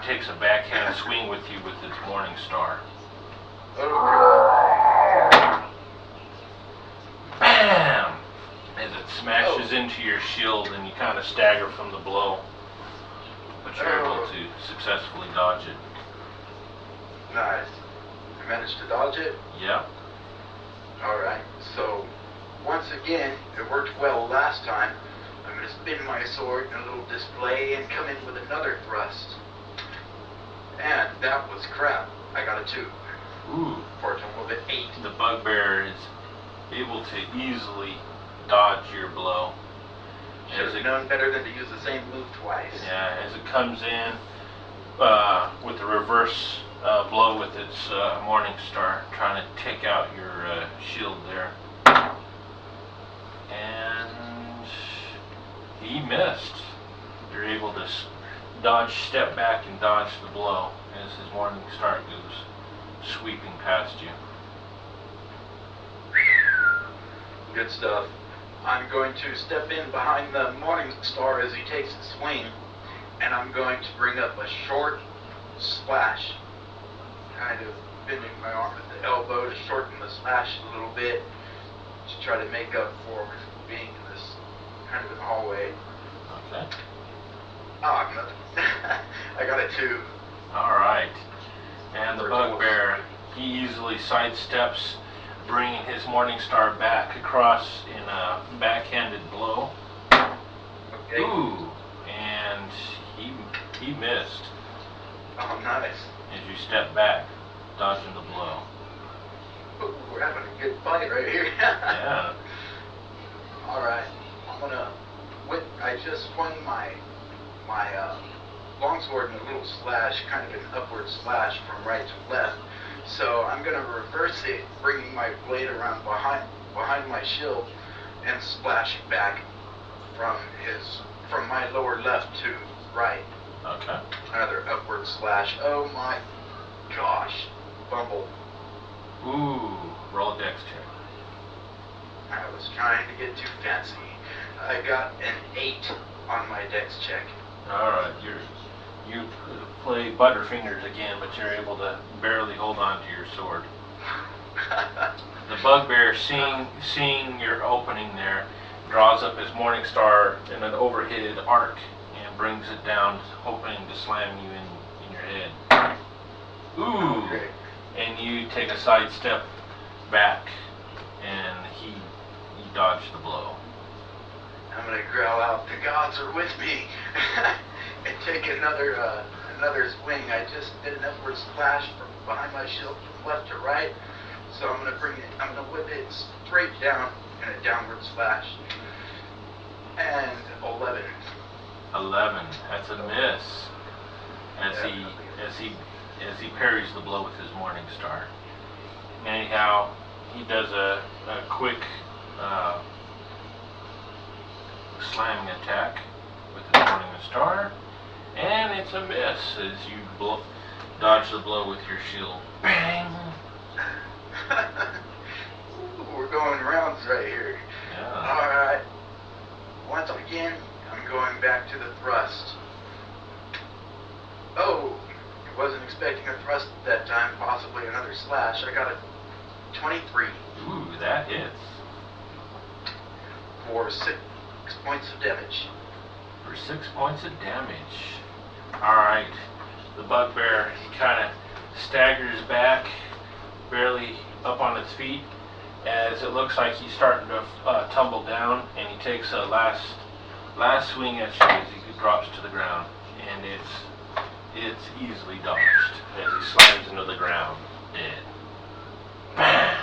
takes a backhand swing with you with its morning star. Bam! As it smashes into your shield and you kind of stagger from the blow, but you're able to successfully dodge it. Nice. You managed to dodge it? Yep. Alright, so once again, it worked well last time. I'm going to spin my sword in a little display and come in with another thrust. And that was crap. I got a 2. Ooh. For a total of 8. The bugbear is able to easily dodge your blow. Should have known better than to use the same move twice. Yeah, as it comes in with the reverse blow with its morning star, trying to take out your shield there. And he missed. You're able to dodge, step back, and dodge the blow as his morning star goes sweeping past you. Good stuff. I'm going to step in behind the morning star as he takes a swing, and I'm going to bring up a short slash, kind of bending my arm at the elbow to shorten the slash a little bit to try to make up for being in this kind of an hallway. Okay. Oh, nothing. I got a 2. Alright. And the bugbear, he easily sidesteps, bringing his morning star back across in a backhanded blow. Okay. Ooh, and he missed. Oh, nice. As you step back, dodging the blow. Ooh, we're having a good fight right here. Yeah. Alright, I'm gonna I just swung my longsword in a little slash, kind of an upward slash from right to left. So I'm gonna reverse it, bringing my blade around behind my shield and splashing back from my lower left to right. Okay. Another upward slash. Oh my gosh. Fumble. Ooh, roll a dex check. I was trying to get too fancy. I got an 8 on my dex check. Alright, you play butterfingers again, but you're able to barely hold on to your sword. The bugbear, seeing your opening there, draws up his morning star in an overhead arc and brings it down, hoping to slam you in your head. Ooh! Okay. And you take a side step back, and he dodged the blow. I'm gonna growl out, "The gods are with me," and take another swing. I just did an upward splash from behind my shield from left to right, so I'm gonna whip it straight down in a downward splash. And 11. 11. That's a miss. As he parries the blow with his morning star. Anyhow, he does a quick slamming attack with his morning star, and it's a miss as you dodge the blow with your shield. Bang! We're going rounds right here. Yeah. Alright. Once again, I'm going back to the thrust. Oh, I wasn't expecting a thrust that time, possibly another slash. I got a 23. Ooh, that hits. For 6 points of damage. For 6 points of damage. Alright. The bugbear, he kind of staggers back, barely up on its feet, as it looks like he's starting to tumble down, and he takes a last swing at you as he drops to the ground, and it's easily dodged as he slams into the ground, dead. Bam!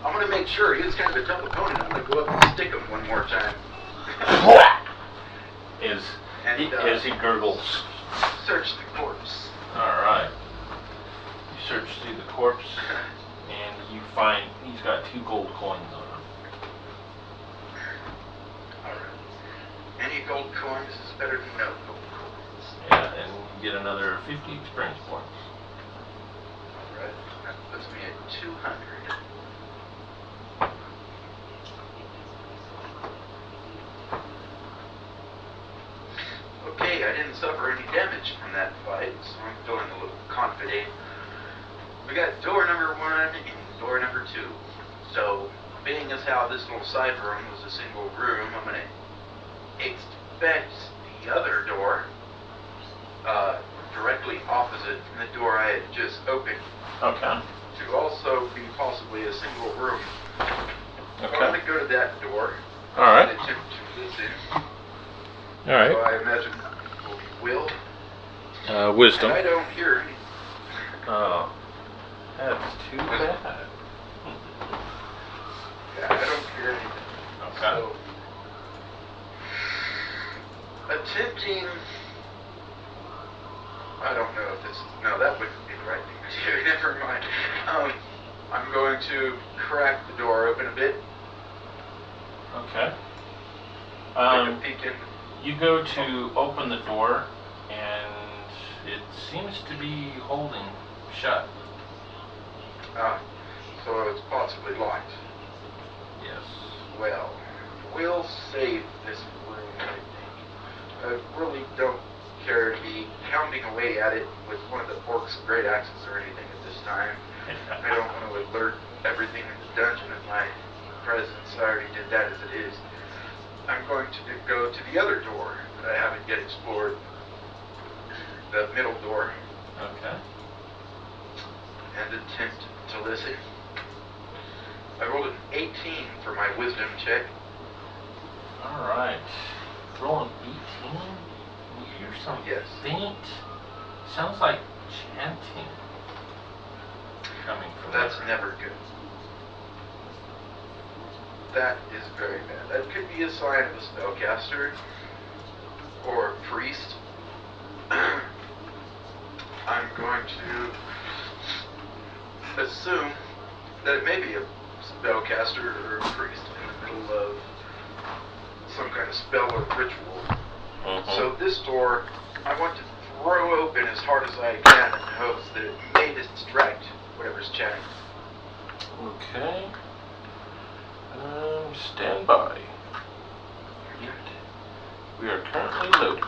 I'm going to make sure he was kind of a tough opponent. I'm going to go up and stick him one more time. As he gurgles. Search the corpse. Alright. You search through the corpse, and you find he's got 2 gold coins on him. Alright. Any gold coins is better than no gold coins. Yeah, and you get another 50 experience points. Alright. That puts me at 200. Okay, I didn't suffer any damage from that fight, so I'm feeling a little confident. We got door number 1 and door number 2. So, being as how this little side room was a single room, I'm going to expect the other door, directly opposite from the door I had just opened, Okay. to also be possibly a single room. Okay. So I'm going to go to that door. All right. And attempt to listen. All right. So I imagine will. Wisdom. And I don't hear anything. Oh, that's too bad. Yeah, I don't hear anything. Okay. So, attempting. I don't know if this is. No, that wouldn't be the right thing to do. Never mind. I'm going to crack the door open a bit. Okay. Take a peek in. You go to open the door, and it seems to be holding shut. So it's possibly locked. Yes. Well, we'll save this room, I think. I really don't care to be pounding away at it with one of the orcs' great axes or anything at this time. I don't want to alert everything in the dungeon of my presence. I already did that as it is. I'm going to go to the other door that I haven't yet explored. The middle door. Okay. And attempt to listen. I rolled an 18 for my wisdom check. All right. Roll an 18. You hear some faint. Sounds like chanting coming from. That's never good. That is very bad. That could be a sign of a spellcaster or a priest. I'm going to assume that it may be a spellcaster or a priest in the middle of some kind of spell or ritual. So this door, I want to throw open as hard as I can in hopes that it may distract whatever's chatting. Okay. Stand by. We are currently loading.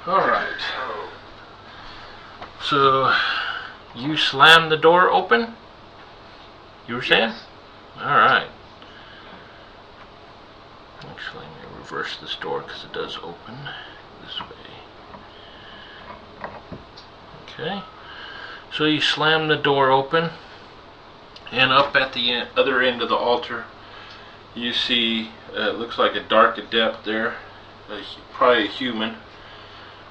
Alright. So, you slam the door open? You were saying? Yes. Alright. Actually, let me reverse this door because it does open this way. Okay. So you slam the door open, and up at the other end of the altar, you see, it looks like a dark adept there, probably a human,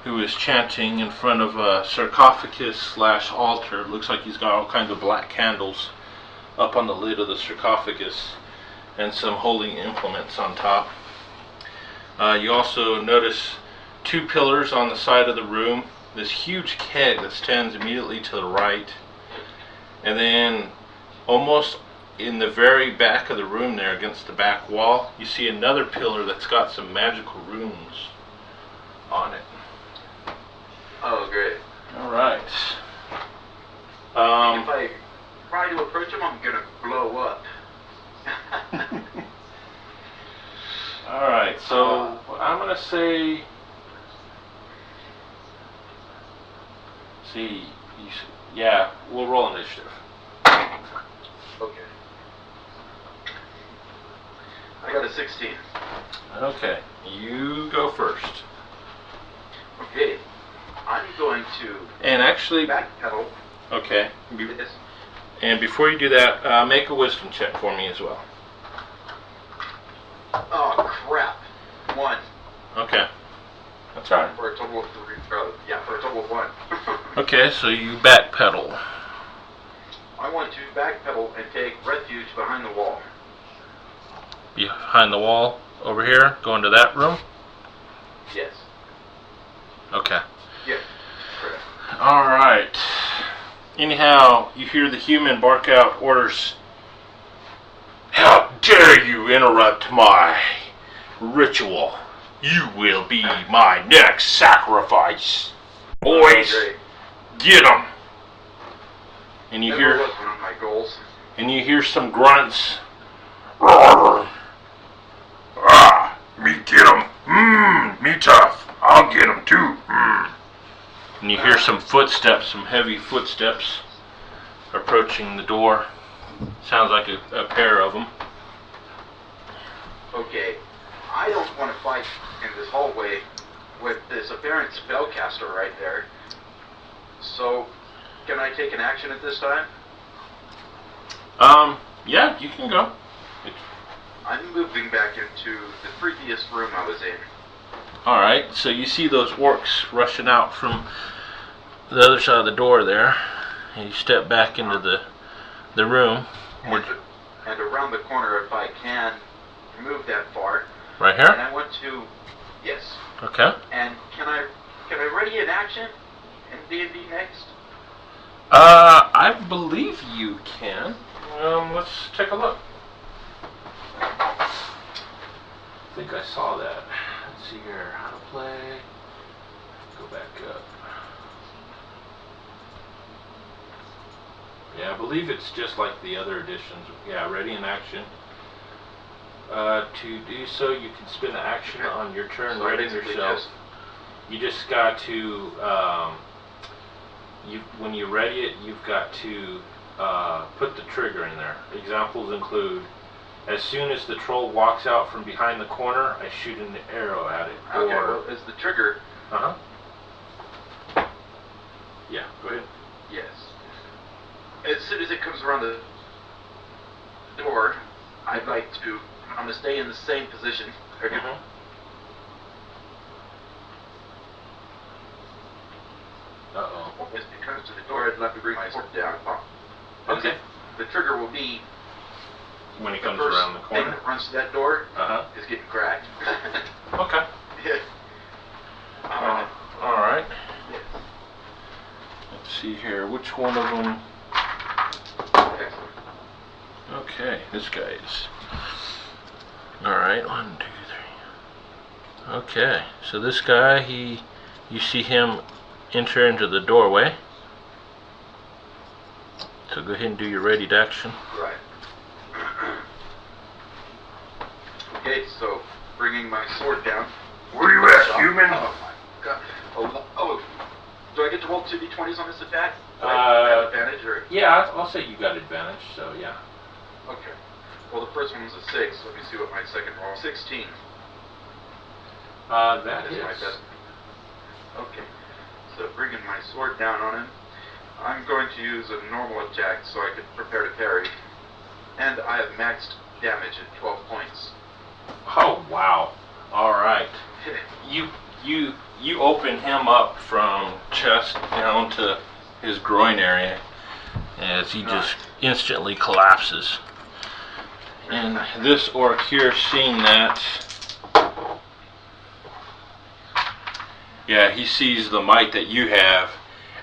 who is chanting in front of a sarcophagus / altar. It looks like he's got all kinds of black candles up on the lid of the sarcophagus and some holy implements on top. You also notice 2 pillars on the side of the room, this huge keg that stands immediately to the right, and then almost in the very back of the room there against the back wall, you see another pillar that's got some magical runes on it. Oh, great. Alright. If I try to approach him, I'm gonna blow up. Alright, so I'm gonna say, yeah, we'll roll initiative. Okay. I got a 16. Okay, you go first. Okay. I'm going to And actually, backpedal. okay, This. and before you do that, make a wisdom check for me as well. Oh, crap. 1. Okay, that's alright. For a total of 3. Yeah, for a total of 1. Okay, so you backpedal. I want to backpedal and take refuge behind the wall. Behind the wall over here, go into that room? Yes. Okay. Yes. Correct. Alright. Anyhow, you hear the human bark out orders. How dare you interrupt my ritual? You will be my next sacrifice. Boys, get them. And you Never hear, was one of my goals. and you hear some grunts. Ah, me get them. Me tough. I'll get them too. And you hear some footsteps, some heavy footsteps approaching the door. Sounds like a pair of them. Okay. I don't want to fight in this hallway with this apparent spellcaster right there. So, can I take an action at this time? Yeah, you can go. I'm moving back into the previous room I was in. Alright, so you see those orcs rushing out from the other side of the door there. And you step back into the room. And around the corner, if I can move that far. Right And here? I want to, yes. Okay. And can I ready an action in D&D next? I believe you can. Let's take a look. I think I saw that. Let's see here. How to play. Go back up. Yeah, I believe it's just like the other editions. Yeah, ready in action. To do so, you can spend the action on your turn, So readying basically yourself. You just got to, when you ready it, you've got to put the trigger in there. Examples include, as soon as the troll walks out from behind the corner, I shoot an arrow at it. Okay, Or, well, is the trigger... uh-huh. Yeah, go ahead. Yes. As soon as it comes around the door, I'd like to... I'm going to stay in the same position. Okay. Mhm. Uh-oh. As it comes to the door, I'd like to bring my sword down. Okay. The trigger will be... When he the comes first around the thing corner. that runs to that door Uh-huh. is getting cracked. Okay. Yeah. Alright. Yes. Let's see here. Which one of them? Excellent. Okay, this guy is. Alright, 1, 2, 3. Okay, so this guy, you see him enter into the doorway. So go ahead and do your readied action. Right. Okay, so bringing my sword down. Where you at, human? Oh my god. Oh, do I get to roll 2d20s on this attack? Do I have advantage or? Yeah, I'll say you got advantage. So yeah. Okay. Well, the first one was a 6. Let me see what my second roll. 16. That is hits. my best. Okay. So bringing my sword down on him, I'm going to use a normal attack so I can prepare to parry. And I have maxed damage at 12 points. Oh wow! All right. You open him up from chest down to his groin area as he just instantly collapses. And this orc here, seeing that, yeah, he sees the might that you have,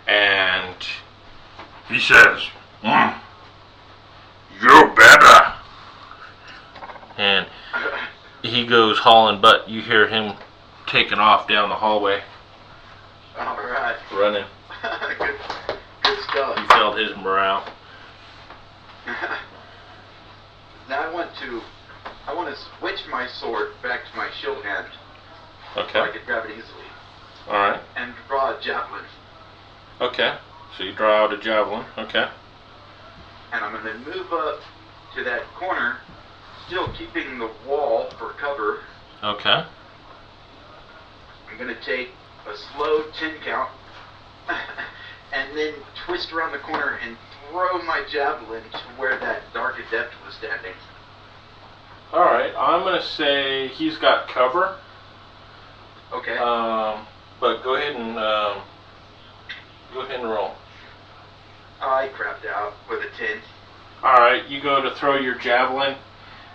and he says, "You're better." And he goes hauling butt. You hear him taking off down the hallway. All right. Running. Good stuff. You felt his morale. Now I want to switch my sword back to my shield hand. Okay. So I can grab it easily. All right. And draw a javelin. Okay. So you draw out a javelin. Okay. And I'm going to move up to that corner, still keeping the wall for cover. Okay. I'm going to take a slow 10 count and then twist around the corner and throw my javelin to where that dark adept was standing. Alright, I'm going to say he's got cover. Okay. But go ahead and roll. I crapped out with a 10. Alright, you go to throw your javelin,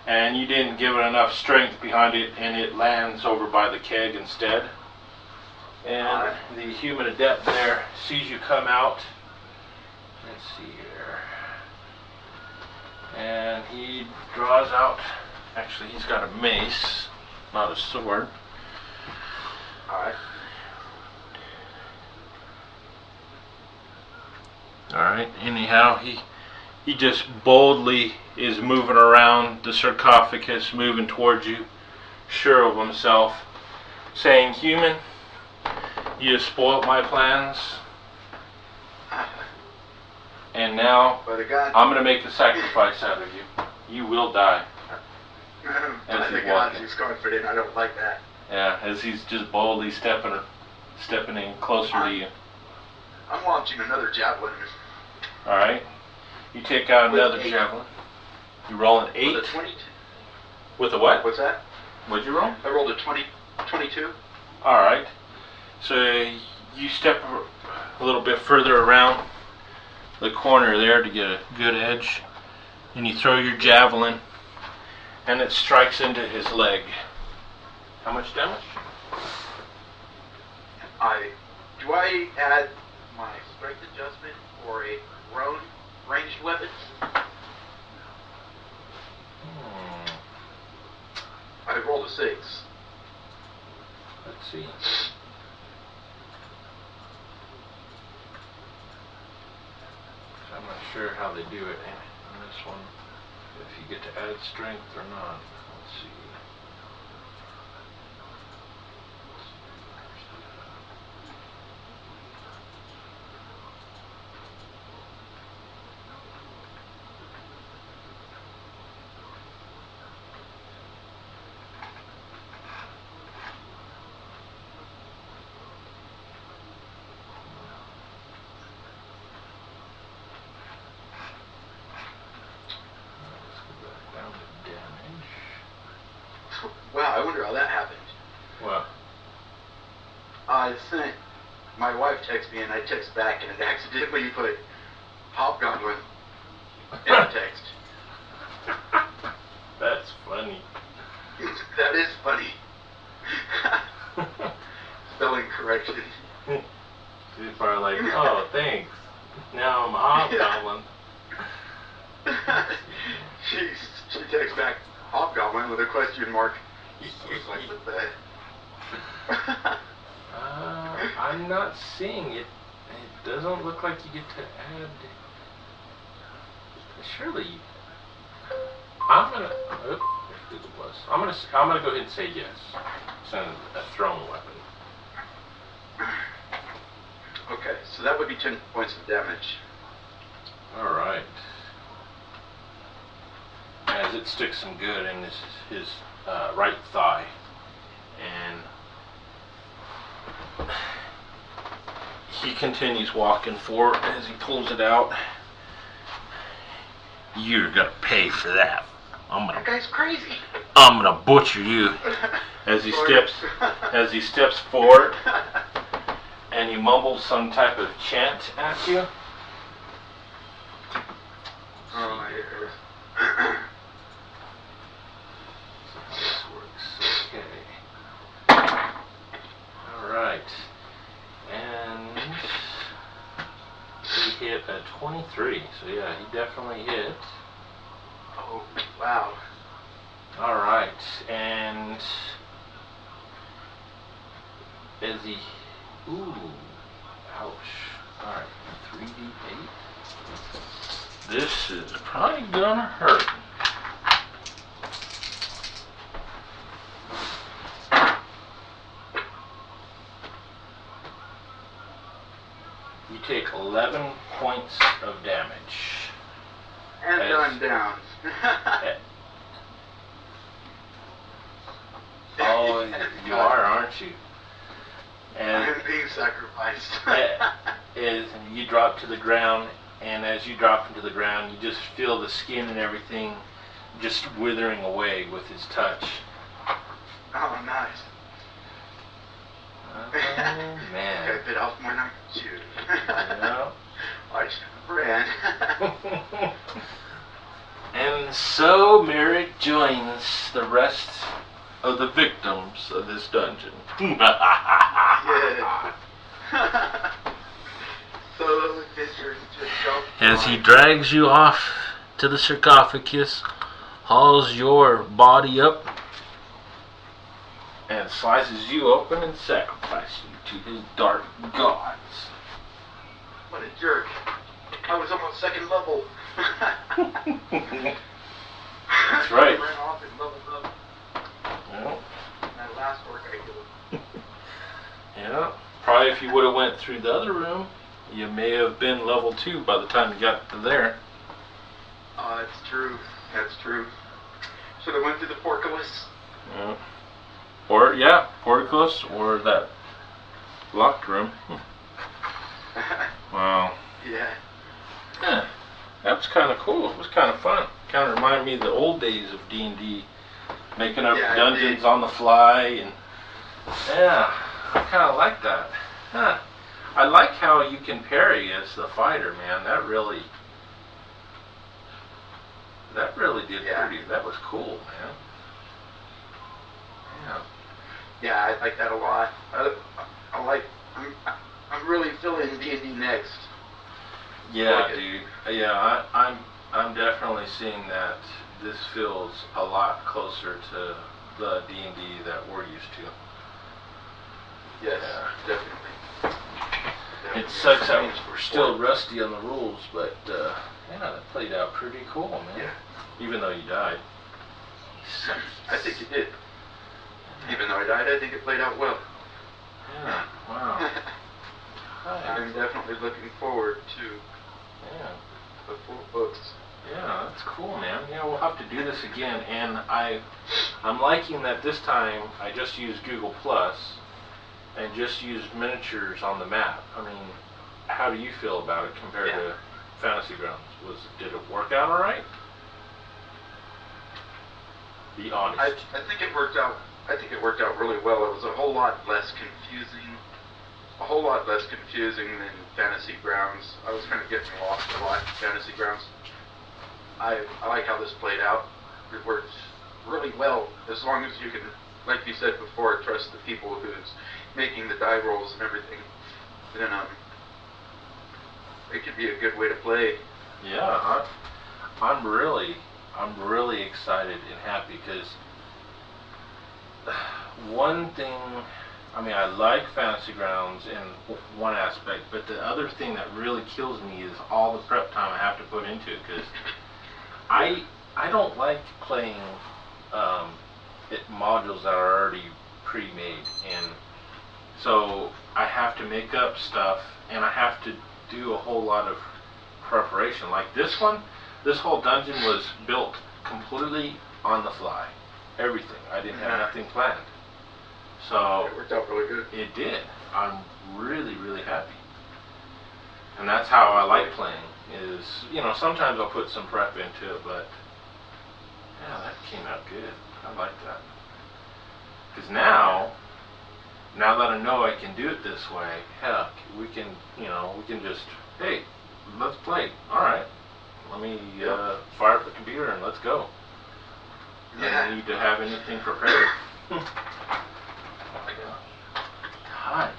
and you didn't give it enough strength behind it, and it lands over by the keg instead. And the human adept there sees you come out. Let's see here. And he draws out, actually he's got a mace, not a sword. Alright. Alright, anyhow, he just boldly is moving around the sarcophagus, moving towards you, sure of himself, saying, "Human, you have spoiled my plans, and now I'm going to make a sacrifice out of you. You will die." By the gods, he's confident. I don't like that. Yeah, as he's just boldly stepping in closer to you. I'm launching another javelin. Alright. You take out another javelin. You roll an 8. With a 20. With a what? What's that? What'd you roll? I rolled a 22. Alright. So you step a little bit further around the corner there to get a good edge. And you throw your javelin, and it strikes into his leg. How much damage? Do I add my strength adjustment for a grown ranged weapon? I rolled a 6. Let's see. I'm not sure how they do it in this one. If you get to add strength or not. Let's see. Wow, I wonder how that happened. What? I sent, my wife texted me and I text back and it accidentally put Hobgoblin in the text. That's funny. That is funny. Spelling correction. She's probably like, "Oh, thanks. Now I'm a Hobgoblin." She texts back Hobgoblin with a question mark. I was like, what the? I'm not seeing it. It doesn't look like you get to add. Surely. I'm gonna. Oh, there's Google Plus. I'm gonna go ahead and say yes. Send a thrown weapon. So that would be 10 points of damage. All right. As it sticks some good in his right thigh, and he continues walking forward as he pulls it out. You're gonna pay for that. That guy's crazy. I'm gonna butcher you. As he steps forward, and he mumbles some type of chant at you. Oh my ears. This works. Okay. All right. And he hit a 23. So yeah, he definitely hit. Oh wow. All right. And as he, ooh, ouch. All right. 3d8. This is probably gonna hurt. You take 11 points of damage. And I'm down. Oh, you are, aren't you? And I'm being sacrificed. as you drop to the ground, and as you drop into the ground, you just feel the skin and everything just withering away with his touch. Oh, nice. Oh, man. I bit off more than I could chew. Yeah. I should have ran. And so Merrick joins the rest of the victims of this dungeon. Yeah. Solo adventure into As he drags you off to the sarcophagus, hauls your body up, and slices you open and sacrifices you to his dark gods. What a jerk. I was almost second level. That's right. I ran off and leveled up. Yeah. That last orc I killed. Yeah. Probably if you would have went through the other room, you may have been level 2 by the time you got to there. Oh, that's true. That's true. Should have went through the portcullis. Yeah. Or, yeah, portcullis, or that locked room. Wow. Yeah. Yeah. That was kind of cool. It was kind of fun. Kind of reminded me of the old days of D&D. Making up dungeons on the fly, and yeah, I kind of like that. Huh. I like how you can parry as the fighter, man. That really did pretty. That was cool, man. Yeah. Yeah, I like that a lot. I'm really feeling D&D next. Yeah, like dude. Yeah, I'm definitely seeing that this feels a lot closer to the D&D that we're used to. Yes, Yeah. definitely. It sucks that we're still rusty on the rules, but yeah, that played out pretty cool, man. Yeah. Even though you died. I think it did. Even though I died, I think it played out well. Yeah, wow. I'm definitely looking forward to the full books. Yeah, that's cool, man. Yeah, we'll have to do this again, and I'm liking that this time I just used Google Plus and just used miniatures on the map. I mean, how do you feel about it compared to Fantasy Grounds? Did it work out all right? Be honest. I think it worked out. I think it worked out really well. It was a whole lot less confusing. A whole lot less confusing than Fantasy Grounds. I was kind of getting lost a lot in Fantasy Grounds. I like how this played out. It worked really well as long as you can, like you said before, trust the people who's making the die rolls and everything. Then it could be a good way to play. Yeah, I'm really excited and happy because one thing, I mean, I like Fantasy Grounds in one aspect, but the other thing that really kills me is all the prep time I have to put into it, because I don't like playing modules that are already pre-made, and So I have to make up stuff, and I have to do a whole lot of preparation. Like this one, this whole dungeon was built completely on the fly. Everything. I didn't have nothing planned. So it worked out really good. It did. I'm really, really happy. And that's how I like playing. Is, you know, sometimes I'll put some prep into it, but yeah, that came out good. I like that. Because now that I know I can do it this way, heck, we can, you know, we can just, hey, let's play. All right, let me fire up the computer and let's go. I don't need to have anything prepared. Hot.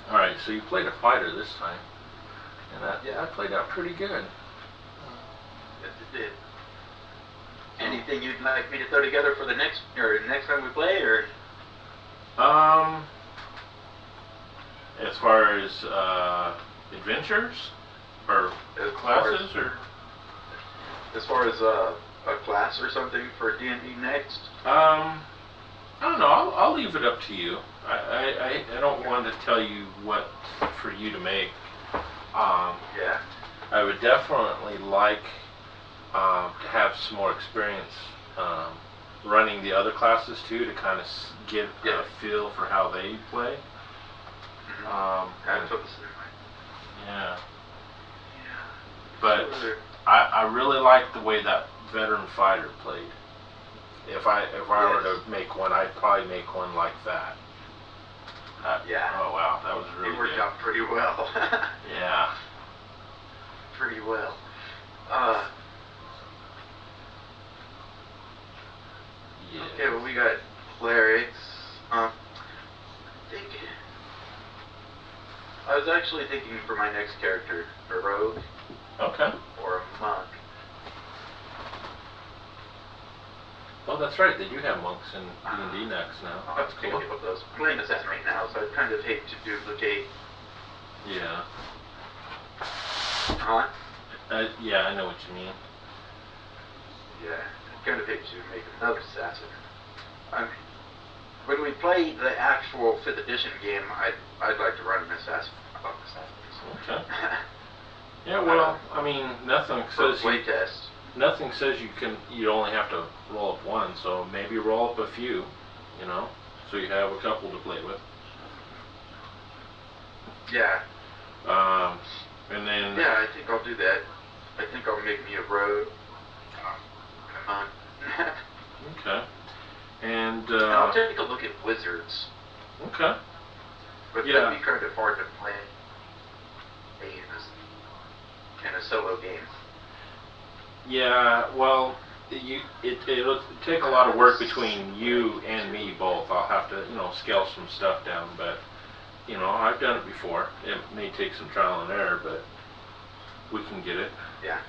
All right, so you played a fighter this time, and that played out pretty good. Yes, it did. Anything you'd like me to throw together for the next time we play, or? As far as adventures or classes, or as far as a class or something for D&D next. I don't know. I'll leave it up to you. I don't want to tell you what for you to make. Yeah. I would definitely like to have some more experience running the other classes too, to kind of get a feel for how they play. Yeah. But I really like the way that veteran fighter played. If I were to make one, I'd probably make one like that. Oh wow, that was really good. It worked out pretty well. Yeah. Pretty well. Yeah. Okay, well, we got clerics. I was actually thinking for my next character, a rogue. Okay. Or a monk. Oh, that's right. They do have monks in D&D next now. That's cool. Of those. I'm playing assassin right now, so I kind of hate to duplicate. Yeah. Huh? Yeah, I know what you mean. Yeah, I kind of hate to make another assassin. I mean, when we play the actual 5th edition game, I'd like to run an assassin. Okay. Yeah, well, I mean, nothing says playtest. Nothing says you only have to roll up one, so maybe roll up a few, you know, so you have a couple to play with. Yeah. And then. Yeah, I think I'll do that. I think I'll make me a rogue. Okay. And I'll take a look at wizards. Okay. But that'd be kind of hard to play in a solo game. Yeah, well, it'll take a lot of work between you and me both. I'll have to, you know, scale some stuff down, but, you know, I've done it before. It may take some trial and error, but we can get it. Yeah.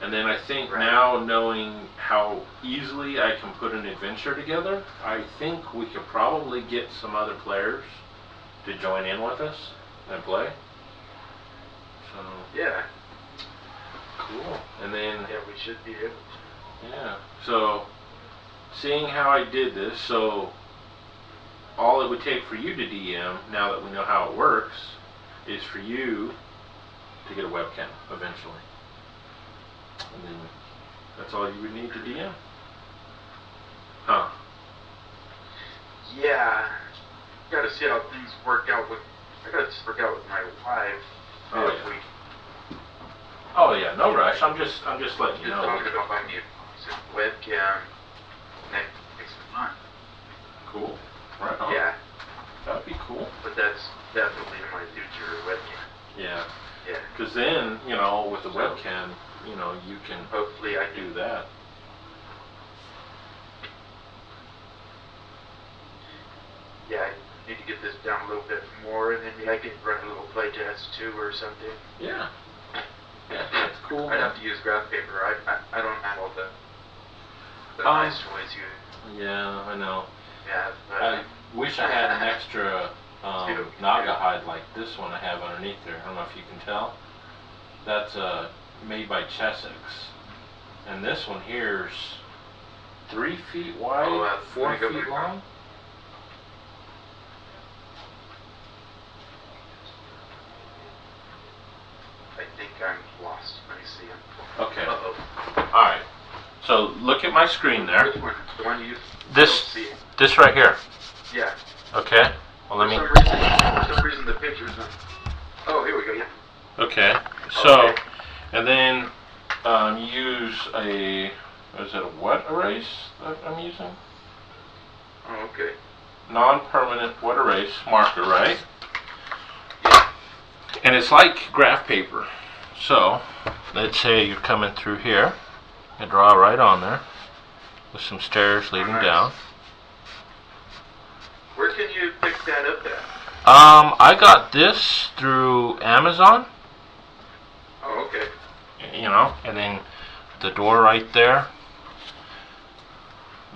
And then I think now, knowing how easily I can put an adventure together, I think we could probably get some other players to join in with us and play. So. Yeah. Cool. And then. Yeah, we should be able to. Yeah. So, seeing how I did this, so all it would take for you to DM, now that we know how it works, is for you to get a webcam eventually. And then that's all you would need to DM. Huh. Yeah. Gotta see how things work out with. I gotta work out with my wife. Oh yeah, no rush. I'm just letting you know. I'm gonna buy me a webcam next month. Cool. Right on. Yeah. That'd be cool. But that's definitely my future webcam. Yeah. Yeah. Because then, you know, with the webcam, you know, you can hopefully I do that. Yeah, I need to get this down a little bit more, and then maybe I could run a little playtest too or something. Yeah. Yeah, that's cool. I'd have to use graph paper. I don't have all the nice toys you. Yeah, I know. Yeah. I wish I had an extra Naga hide like this one I have underneath there. I don't know if you can tell. That's made by Chessex. And this one here's 3 feet wide, 4 feet long. I think I'm lost. Let me see him. Okay. Uh-oh. All right. So look at my screen there. Which one? The one you This don't see? this right here. Yeah. Okay. Well, let me. For some reason the picture's not. Oh, here we go. Yeah. Okay. So, Okay. and then use a. Is it a wet erase that I'm using? Oh, okay. Non-permanent wet erase marker, right? Yeah. And it's like graph paper. So, let's say you're coming through here. You draw right on there with some stairs leading down. Where can you pick that up at? I got this through Amazon. Oh, okay. You know, and then the door right there.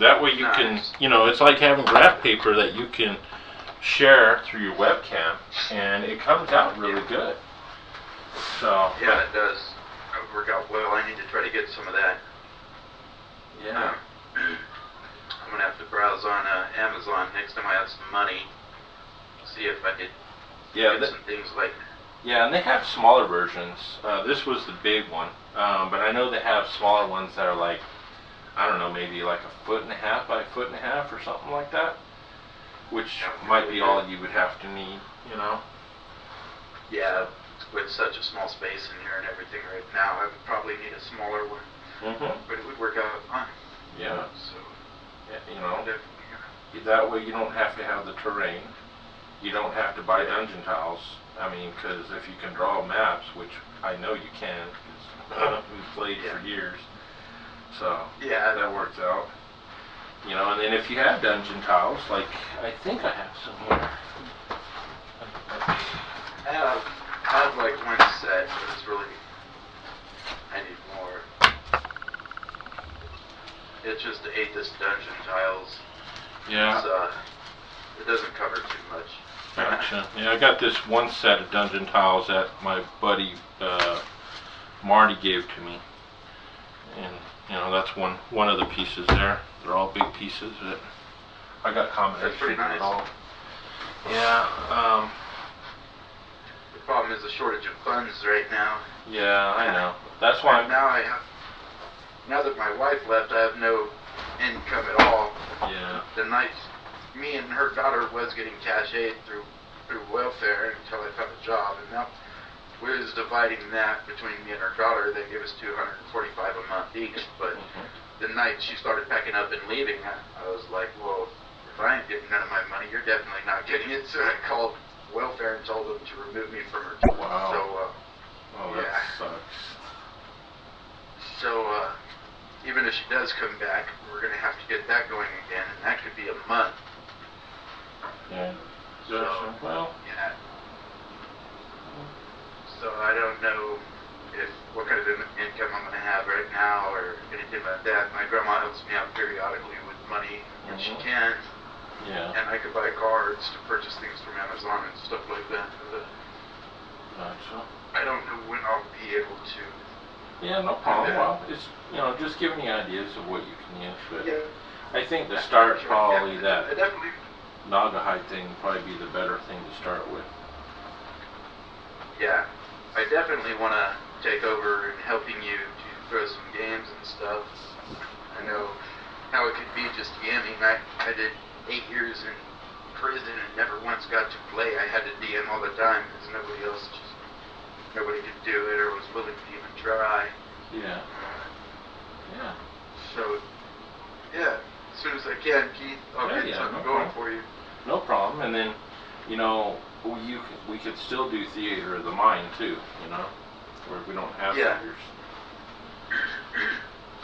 That way you can, you know, it's like having graph paper that you can share through your webcam, and it comes out really good. So yeah, it does. That would work out well. I need to try to get some of that. Yeah. I'm gonna have to browse on Amazon next time I have some money. See if I could get some things like. Yeah, and they have smaller versions. This was the big one, but I know they have smaller ones that are like, I don't know, maybe like 1.5 feet by 1.5 feet or something like that, which might be all you would have to need, you know. Yeah, with such a small space in here and everything right now, I would probably need a smaller one. But it would work out fine. Yeah. So, you know, that way you don't have to have the terrain. You don't have to buy dungeon tiles. I mean, because if you can draw maps, which I know you can, because we've played for years, so that works out. You know, and then if you have dungeon tiles, like I think I have some here. I have like one set, but it's really, I need more. It's just the 8th dungeon tiles. Yeah. It doesn't cover too much. Gotcha. Yeah, I got this one set of dungeon tiles that my buddy Marty gave to me, and you know that's one of the pieces there. They're all big pieces that I got combinations of it all. Yeah. The problem is the shortage of funds right now. Yeah, I know. That's why now that my wife left, I have no income at all. Yeah. The night me and her daughter was getting cash aid through welfare until I found a job, and now we was dividing that between me and her daughter. They gave us $245 a month each, but the night she started packing up and leaving, I was like, well, if I ain't getting none of my money, you're definitely not getting it. So I called welfare and told them to remove me from her job. Wow. So, that sucks. So, even if she does come back, we're going to have to get that going again, and that could be a month. Yeah. So, well. Yeah. So I don't know what kind of income I'm going to have right now or anything like that. My grandma helps me out periodically with money when she can. Yeah. And I could buy cards to purchase things from Amazon and stuff like that. Gotcha. I don't know when I'll be able to. Yeah, no problem. Well, it's, you know, just giving you ideas of what you can use. But yeah. I think to start probably that I definitely. Naugahyde thing would probably be the better thing to start with. Yeah, I definitely want to take over and helping you to throw some games and stuff. I know how it could be just DMing. I did 8 years in prison and never once got to play. I had to DM all the time because nobody could do it or was willing to even try. Yeah. Yeah. So, yeah, as soon as I can, Keith, I'll get something going for you. No problem. And then, you know, we could still do theater of the mind too, you know, where we don't have figures.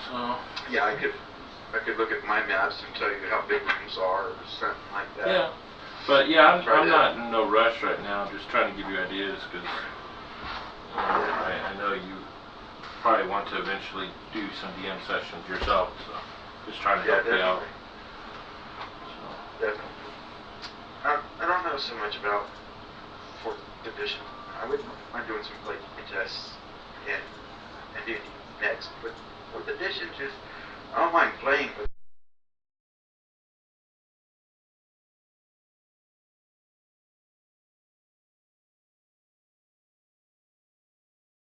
So. Yeah, I could look at my maps and tell you how big rooms are or something like that. Yeah. But yeah, I'm not in no rush right now. I'm just trying to give you ideas because I know you probably want to eventually do some DM sessions yourself. So just trying to help you out. So. Definitely. I don't know so much about 4th edition. I wouldn't mind doing some playtests and D&D next, but 4th edition I don't mind playing, but